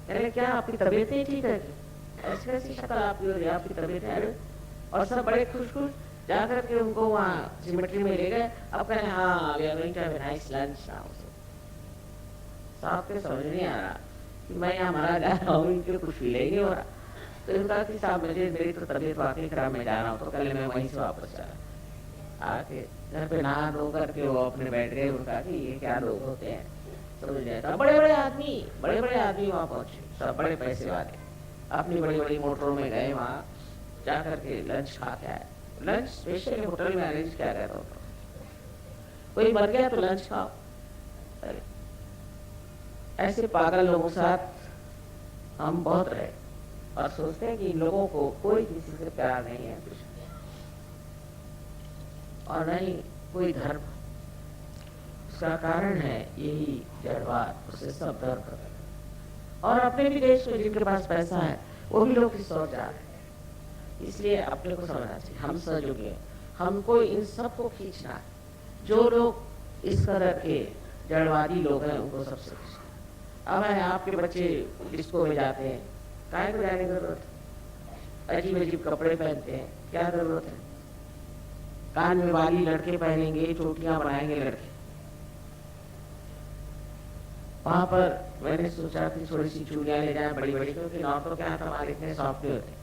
कहने क्या आपकी तबीयत नहीं ठीक है? ऐसी कैसी शक्ल आपकी हो रही है, आपकी तबीयत है? और सब बड़े खुश खुश जाकर के उनको वहाँ सिमेट्री में ले गए। अब कहें हाँ we are going to have a nice lunch now. साहब के समझ नहीं आ रहा कि मैं यहाँ मारा जा रहा हूँ, इनके कुछ फील ही नहीं हो रहा। तो इनका कि साहब मेरी तो तबीयत वाकई खराब, मैं जा रहा हूँ। तो कल मैं वहीं से वापस चला, आके घर पे नहा धो करके वो अपने बैठ गए। उनका कि ये क्या लोग होते हैं, समझ नहीं आता। बड़े बड़े आदमी वहाँ पहुंचे, सब बड़े पैसे वाले, अपनी बड़ी बड़ी मोटरों में गए, वहाँ जा करके लंच खा के आए। लंच स्पेशल होटल में अरेंज किया गया था। कोई मर गया तो लंच खाओ। ऐसे पागल लोगों के साथ हम बहुत रहे और सोचते हैं कि इन लोगों को कोई किसी से प्यार नहीं है, कुछ और नहीं कोई धर्म। उसका कारण है यही जड़वाद, उससे सब डर कर। और अपने भी देश में जिनके पास पैसा है वो भी लोग इस ओर जा रहे हैं। इसलिए अपने को समझना चाहिए, हम सहयोगी हैं, हमको इन सबको खींचना है। जो लोग इस कदर के जड़वादी लोग हैं उनको सबसे खींचना। अब है आपके बच्चे डिस्को में जाते हैं, काहे को जाने की जरूरत है? अजीब अजीब कपड़े पहनते हैं, क्या जरूरत है? कान में वाली लड़के पहनेंगे, चोटियां बनाएंगे लड़के। वहां पर मैंने सोचा कि थोड़ी सी चूड़ियां ले जाए बड़ी बड़ी, क्योंकि नौतों के हाथ हमारे इतने सॉफ्ट होते।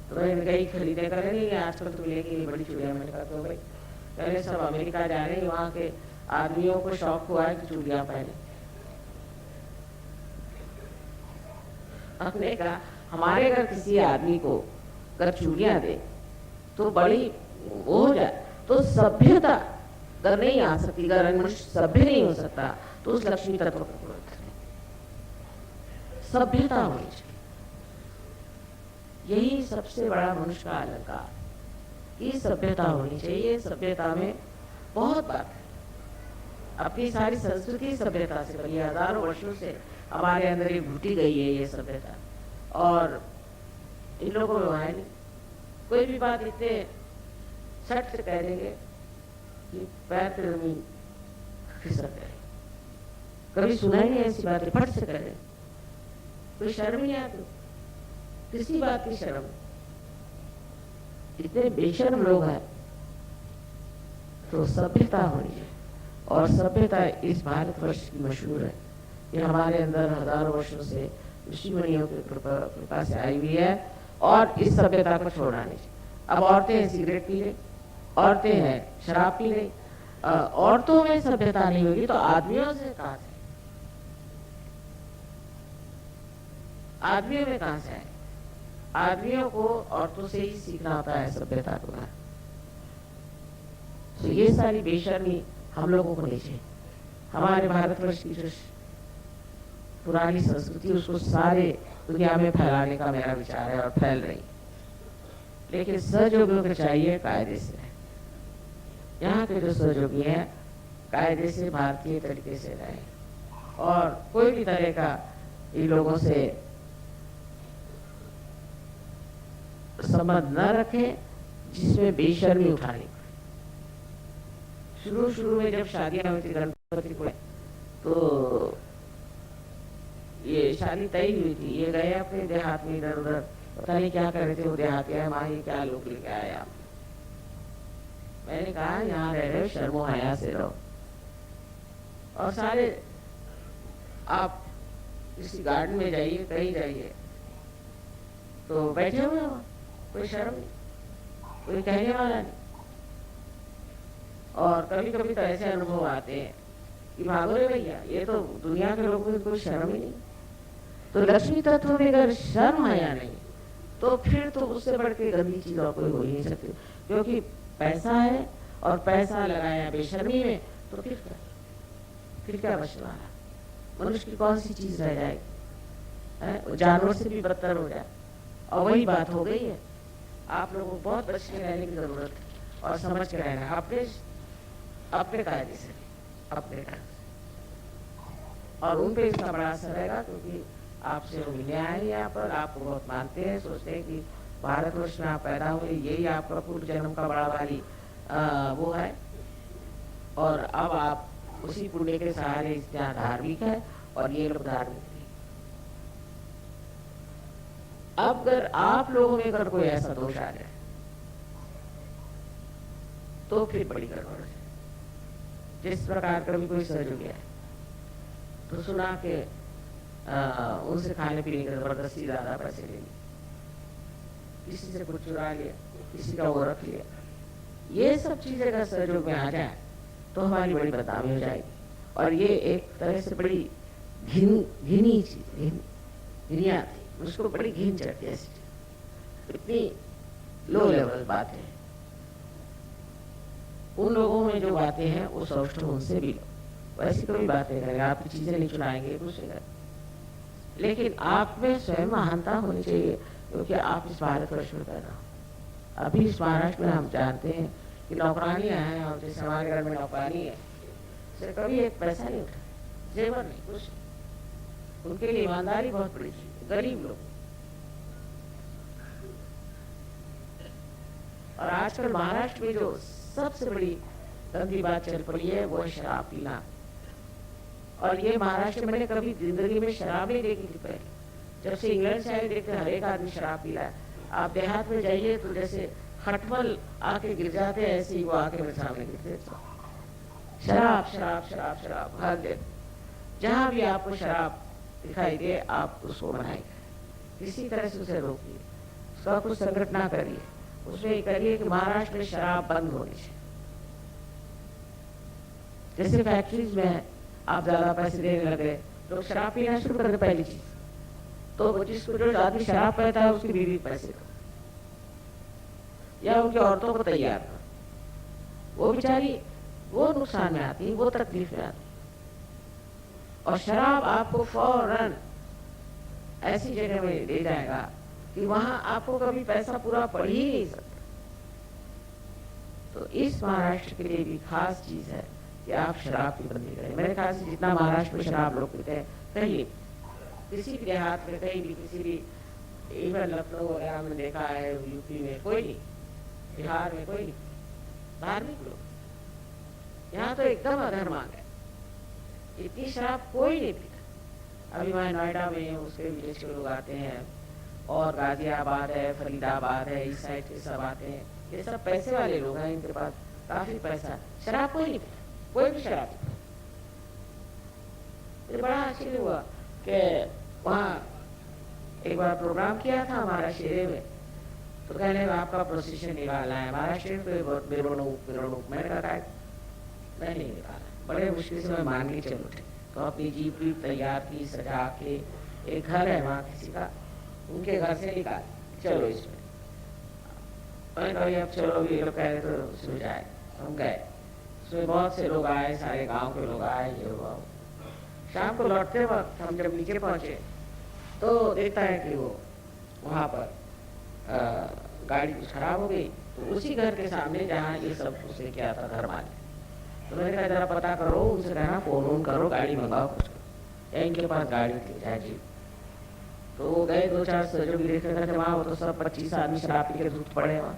तो मैंने कहीं खरीदने का नहीं, आजकल तो मिलेगी बड़ी चूड़ियां। मैंने कहा तो भाई पहले सब अमेरिका जा रहे हैं, वहाँ के आदमियों को शौक हुआ है कि चूड़ियां पहने। हमने कहा हमारे अगर किसी आदमी को अगर चूड़ियां दे तो बड़ी वो हो जाए, तो सभ्यता अगर नहीं आ सकती, अगर मनुष्य सभ्य नहीं हो सकता तो उस लक्ष्मी तत्व का सभ्यता होनी चाहिए। यही सबसे बड़ा मनुष्य का अलंकार की सभ्यता होनी चाहिए। सभ्यता में बहुत बात है, अपनी सारी संस्कृति सभ्यता से बनी, हजारों वर्षों से हमारे अंदर ये घुटी गई है ये सभ्यता। और इन लोगों में है नहीं, कोई भी बात इतने सट से कह देंगे कि पैर पे जमीन खिसक गए। कभी सुना ही नहीं ऐसी बातें, फट से कह दें, कोई शर्म नहीं आती, किसी बात की शर्म। इतने बेशर्म लोग हैं। तो सभ्यता होनी है, और सभ्यता इस भारतवर्ष की मशहूर है। ये हमारे अंदर हजारों वर्षों से ऋषि मुनियों की कृपा से आई हुई है और इस सभ्यता को छोड़ना नहीं चाहिए। अब औरतें हैं सिगरेट पी रही, औरतें हैं शराब पी रही, औरतों में सभ्यता नहीं होगी तो आदमियों से कहां से, आदमियों में कहां से आए? आदमियों को औरतों से ही सीखना होता है सभ्यता को। तो ये सारी बेशर्मी हम लोगों को नहीं चाहिए। हमारे भारतवर्ष की जो पुरानी संस्कृति उसको सारे दुनिया में फैलाने का मेरा विचार है और फैल रही, लेकिन सहयोगियों को चाहिए कायदे से। यहाँ के जो सहयोगी हैं कायदे से भारतीय तरीके से रहें और कोई भी तरह का इन लोगों से संबंध न रखें जिसमें बेशर्मी उठानी पड़े। शुरू में जब शादियां हुई थी गणपति को, तो ये शादी तय हुई थी, ये गए अपने देहात में इधर उधर, पता नहीं क्या कर रहे थे वो देहात है, माँ ये क्या लोग लेके आया। मैंने कहा यहाँ रह रहे हो शर्मो हया से रहो। और सारे आप किसी गार्डन में जाइए कहीं जाइए तो बैठे हुए हो, कोई शर्म नहीं, कोई कहने वाला नहीं। और कभी कभी तो ऐसे अनुभव आते हैं कि भागो रे भैया, ये तो दुनिया के लोगों को कोई शर्म ही नहीं। तो लक्ष्मी तत्व में अगर शर्म आया नहीं तो फिर तो उससे बढ़ के गंदी चीज और कोई हो ही नहीं सकती, क्योंकि पैसा है और पैसा लगाया बेशर्मी में तो फिर क्या बचने वाला? मनुष्य की कौन सी चीज रह जाएगी? जानवर से भी बदतर हो जाए। और वही बात हो गई है। आप लोगों को बहुत बच के रहने की जरूरत है और समझ के रहना है अपने कायदे से, अपने कायदे से। और उन पे इसका बड़ा असर रहेगा, क्योंकि आपसे वो मिलने आए हैं यहाँ पर, आपको बहुत मानते हैं, सोचते हैं कि भारतवर्ष में आप पैदा हुए, यही आपका पूर्व जन्म का बड़ा भारी वो है। और अब आप उसी पुण्य के सहारे इतना धार्मिक है और ये लोग धार्मिक नहीं। अब अगर आप लोगों में अगर कोई ऐसा दोष आ जाए तो फिर बड़ी गड़बड़ है। जिस प्रकार कभी कोई सहयोग गया तो सुना के उनसे खाने पीने की जबरदस्ती ज्यादा पैसे ले लिए, किसी से कुछ चुरा लिया, किसी का वो रख लिया, ये सब चीजें अगर सहयोग में आ जाए तो हमारी बड़ी बदनामी हो जाएगी। और ये एक तरह से बड़ी घिनी चीज, घिनी आती, उसको बड़ी घिन चढ़ती है। ऐसी इतनी लो लेवल बातें, उन लोगों में जो बातें हैं वो सौष्ठ उनसे भी लो। वैसी कोई बातें करेंगे, आपकी चीजें नहीं चुराएंगे दूसरे का, लेकिन आप में स्वयं महानता होनी चाहिए, क्योंकि आप इस भारतवर्ष में पैदा हो। अभी इस महाराष्ट्र में हम जानते हैं कि नौकरानियां हैं, और जैसे हमारे घर में नौकरानी है, से कभी एक पैसा नहीं उठा, जेवर नहीं, कुछ। उनके लिए ईमानदारी बहुत बड़ी चीज, गरीब लोग। और आजकल महाराष्ट्र में जो सबसे बड़ी गंदी बात चल पड़ी है वो है शराब पीना। और ये महाराष्ट्र में मैंने कभी जिंदगी में शराब नहीं देखी थी पहले। जब से इंग्लैंड से आए देखते हर एक आदमी शराब पी रहा है। आप देहात में जाइए तो जैसे खटमल आके गिर जाते हैं, ऐसे ही वो आके मेरे सामने गिरते। शराब शराब शराब शराब हर दिन, जहाँ भी आपको शराब दिखाई दे आप उसको बनाइए, किसी तरह से उसे रोकिए, उसका कुछ संगठन करिए, उसमें करिए कि महाराष्ट्र में शराब बंद होनी चाहिए। जैसे फैक्ट्रीज में आप ज्यादा पैसे देने लगे, लोग शराब पीना शुरू कर दे। पहली चीज तो जिसको जो आदमी शराब पीता है उसकी बीवी पैसे दो, या उनकी औरतों को तैयार करो, वो बेचारी वो नुकसान में आती, वो तकलीफ में आती। और शराब आपको फौरन ऐसी जगह में ले जाएगा कि वहां आपको कभी पैसा पूरा पड़ ही नहीं सकता। तो इस महाराष्ट्र के लिए भी खास चीज है कि आप शराब की बंदी करें। मेरे ख्याल से जितना महाराष्ट्र में शराब लोग पीते हैं, कहीं किसी भी देहात में, कहीं भी किसी भी, इवन लखनऊ वगैरह में देखा है, यूपी में कोई नहीं, बिहार में कोई नहीं, धार्मिक लोग। यहाँ तो एकदम अधर्मांग है, इतनी शराब कोई नहीं पीता। अभी वहाँ नोएडा में उसके विदेश के लोग आते हैं, और गाजियाबाद है, फरीदाबाद है, इस साइड के सब आते हैं। ये सब पैसे वाले लोग हैं, इनके पास काफी पैसा। शराब कोई नहीं पीता, कोई भी शराब नहीं। मुझे बड़ा आश्चर्य हुआ कि वहाँ एक बार प्रोग्राम किया था महाराष्ट्र में, तो कहने आपका प्रोसेशन निकालना है महाराष्ट्र पे, बहुत मिरोणुक। मैंने कहा मैं नहीं निकाला, बड़े मुश्किल से मैं मान के चल उठे। तो अपनी जीप वीप तैयार की, सजा के, एक घर है वहाँ किसी का, उनके घर से निकाल, चलो इसमें। मैंने कहा अब चलो, ये लोग कह रहे तो उसमें जाए। हम गए, उसमें बहुत से लोग आए, सारे गांव के लोग आए, ये हुआ। शाम को लौटते वक्त हम जब नीचे पहुंचे तो देखता है कि वो वहाँ पर गाड़ी कुछ खराब हो गई। तो उसी घर के सामने जहाँ ये सब उसने किया था घर मालिक, तो मैंने कहा जरा पता करो, उनसे कहना फोन करो, गाड़ी मंगाओ कुछ, या इनके पास गाड़ी थी चाहे जी। तो वो गए, 2-4 सजो भी देखे थे वहाँ, वो तो सब 25 आदमी शराब पी के धूत पड़े वहाँ।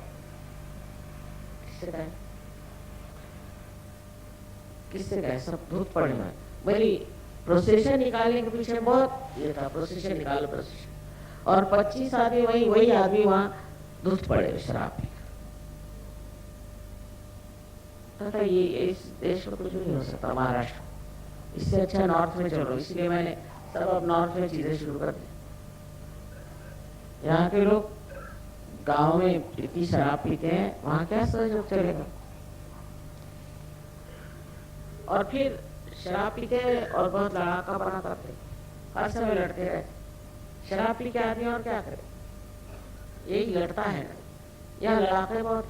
किससे कहे सब धूत पड़े वहाँ। मेरी प्रोसेशन निकालने के पीछे बहुत ये था, प्रोसेशन निकालो प्रोसेशन, और 25 आदमी वही आदमी वहाँ धूत पड़े शराब पी। तो ये इस देश में कुछ नहीं हो सकता महाराष्ट्र, इससे अच्छा नॉर्थ में चलो। इसलिए मैंने सब अब नॉर्थ में चीजें शुरू कर दी। यहाँ के लोग गांव में इतनी शराब पीते हैं, वहां क्या सहयोग चलेगा। और फिर शराब पीते और बहुत लड़ाका बना करते, हर समय लड़ते रहे। शराब पी के आदमी और क्या करे, यही लड़ता है। यहाँ लड़ाके बहुत।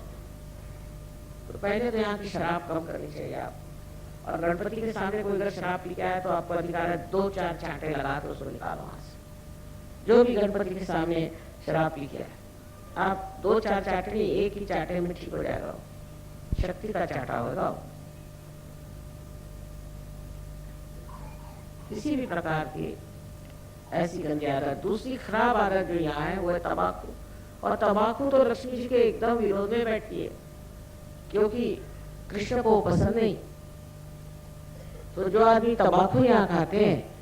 तो पहले तो यहाँ की शराब कम करनी चाहिए आप। और गणपति के सामने कोई अगर शराब पी के आए तो आपको अधिकार है 2-4 चांटे लगा के उसको निकालो वहां से। जो भी गणपति के सामने शराब पी के आए, आप 2-4 चाटे नहीं, एक ही चाटे में ठीक हो जाएगा, शक्ति का चाटा होगा। किसी भी प्रकार की ऐसी गंदी आदत। दूसरी खराब आदत जो यहाँ है वो है तंबाकू। और तंबाकू तो लक्ष्मी जी के एकदम विरोध में बैठती है, क्योंकि कृष्ण को पसंद नहीं। तो जो आदमी तंबाकू यहाँ खाते हैं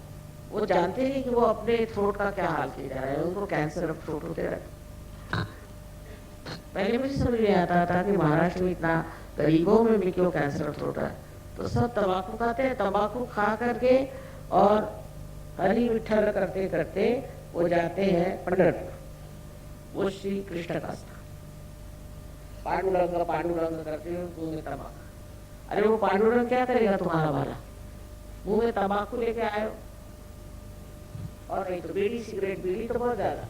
वो जानते हैं कि वो अपने थ्रोट का क्या हाल किया जा रहा है, उनको कैंसर ऑफ थ्रोट होते रहे। पहले मुझे समझ नहीं आता था कि महाराष्ट्र में इतना गरीबों में भी क्यों कैंसर ऑफ थ्रोट है। तो सब तंबाकू खाते हैं, तंबाकू खा करके और हरि विठल करते करते वो जाते हैं पंढरपुर, वो श्री कृष्ण का स्थान। पांडुरंग करते हुए मुंह में तंबाकू। अरे वो पांडुरंग क्या करेगा तुम्हारा वाला, मुंह में तंबाकू लेके आए हो। और नहीं तो बीड़ी सिगरेट, बीड़ी तो बहुत ज्यादा।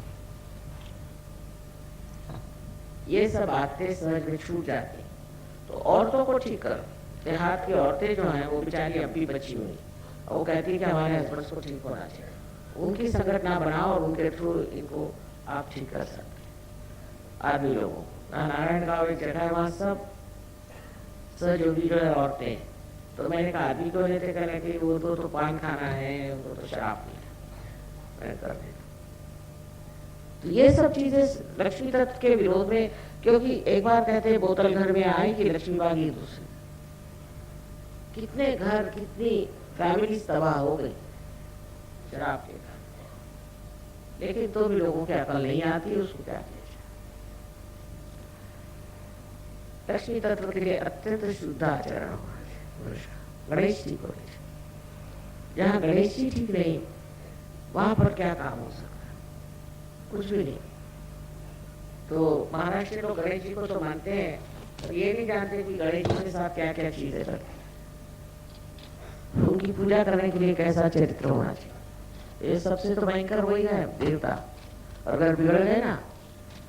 ये सब बातें सहज में छूट जाती। तो औरतों को ठीक करो। देहात की औरतें जो हैं वो बेचारी अब भी बची हुई, और वो कहती है कि हमारे हस्बैंड को ठीक होना चाहिए। उनकी संगठना बनाओ और उनके थ्रू इनको आप ठीक कर सकते। आदमी लोगों नारायण गांव एक जगह है, वहाँ सब सहयोगी जो है औरतें। तो मैंने कहा आदमी को लेते कहने कि वो तो पान खाना है, उनको तो शराब पीना। मैंने कर दिया। तो ये सब चीजें लक्ष्मी तत्व के विरोध में, क्योंकि एक बार कहते हैं बोतल घर में आई कि लक्ष्मी बागी दूसरी। कितने घर, कितनी फैमिली तबाह हो गई शराब के कारण। लेकिन तो भी लोगों की अकल नहीं आती, उसको क्या किया जाए। लक्ष्मी तत्व के लिए अत्यंत शुद्ध आचरण होना चाहिए। गणेश जी को जहाँ गणेश जी ठीक नहीं, वहां पर क्या काम हो सकता है, कुछ भी नहीं। तो महाराष्ट्र लोग गणेश जी को तो मानते हैं, पर ये नहीं जानते कि गणेश जी के साथ क्या क्या चीजें करते हैं। उनकी पूजा करने के लिए कैसा चरित्र होना चाहिए। ये सबसे तो भयंकर वही है देवता। अगर बिगड़ गए ना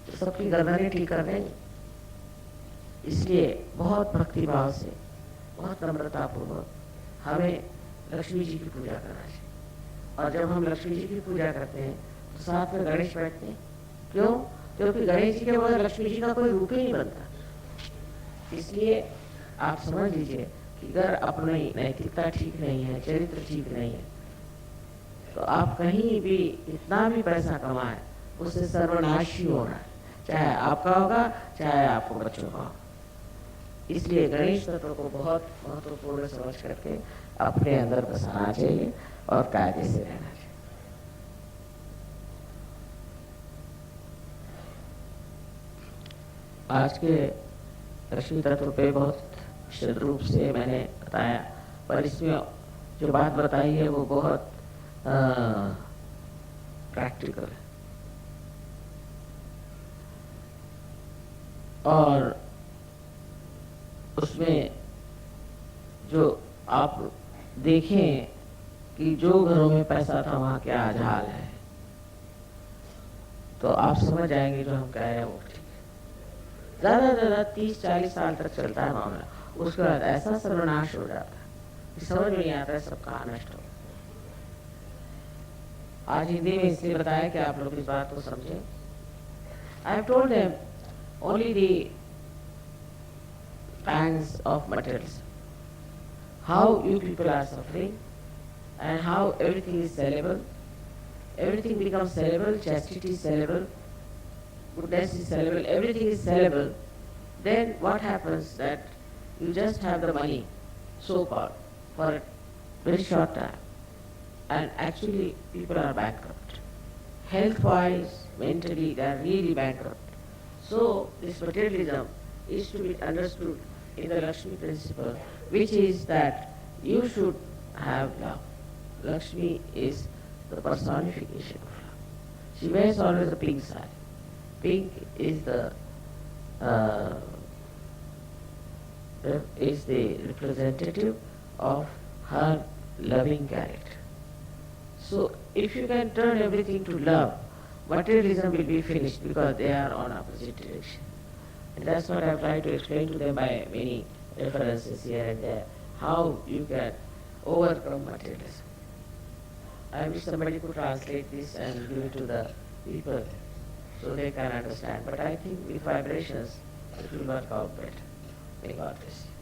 तो सबकी गर्दनें ठीक कर देंगे। इसलिए बहुत भक्तिभाव से, बहुत नम्रता पूर्वक हमें लक्ष्मी जी की पूजा करना चाहिए। और जब हम लक्ष्मी जी की पूजा करते हैं तो साथ में गणेश बैठते हैं। क्यों? क्योंकि गणेश जी के बगैर लक्ष्मी जी का कोई रूप ही नहीं बनता। इसलिए आप समझ लीजिए कि अगर अपनी नैतिकता ठीक नहीं है, चरित्र ठीक नहीं है, तो आप कहीं भी इतना भी पैसा कमाए उससे सर्वनाशी होना है, चाहे आपका होगा चाहे आपको बच्चों का होगा। इसलिए गणेश तत्व को बहुत महत्वपूर्ण समझ करके अपने अंदर बसाना चाहिए और कायदे से रहना चाहिए। आज के लक्ष्मी तत्व पे बहुत विशद रूप से मैंने बताया, पर इसमें जो बात बताई है वो बहुत प्रैक्टिकल है। और उसमें जो आप देखें कि जो घरों में पैसा था वहाँ क्या हाल है, तो आप समझ जाएंगे जो हम कह रहे हैं वो ठीक है। ज़्यादा से ज़्यादा 30-40 साल तक चलता है मामला, उसके बाद ऐसा सर्वनाश हो जाता है कि समझ में नहीं आता है सब कहाँ नष्ट हो। आज हिंदी में इसलिए बताया कि आप लोग इस बात को समझें। I have told them only the pangs of materialism, how you people are suffering and how everything is sellable. Everything becomes sellable, chastity is sellable, goodness is sellable, everything is sellable. Then what happens that you just have the money, so-called, for a very short time, and actually people are bankrupt. Health-wise, mentally, they are really bankrupt. So this materialism is to be understood in the Lakshmi principle, which is that you should have love. Lakshmi is the personification of love. She wears always a pink sari. Pink is the representative of her loving character. So if you can turn everything to love, materialism will be finished because they are on opposite direction. And that's what I've tried to explain to them by many references here and there, how you can overcome materialism. I wish somebody could translate this and give it to the people so they can understand. But I think with vibrations, it will work out better. May God bless you.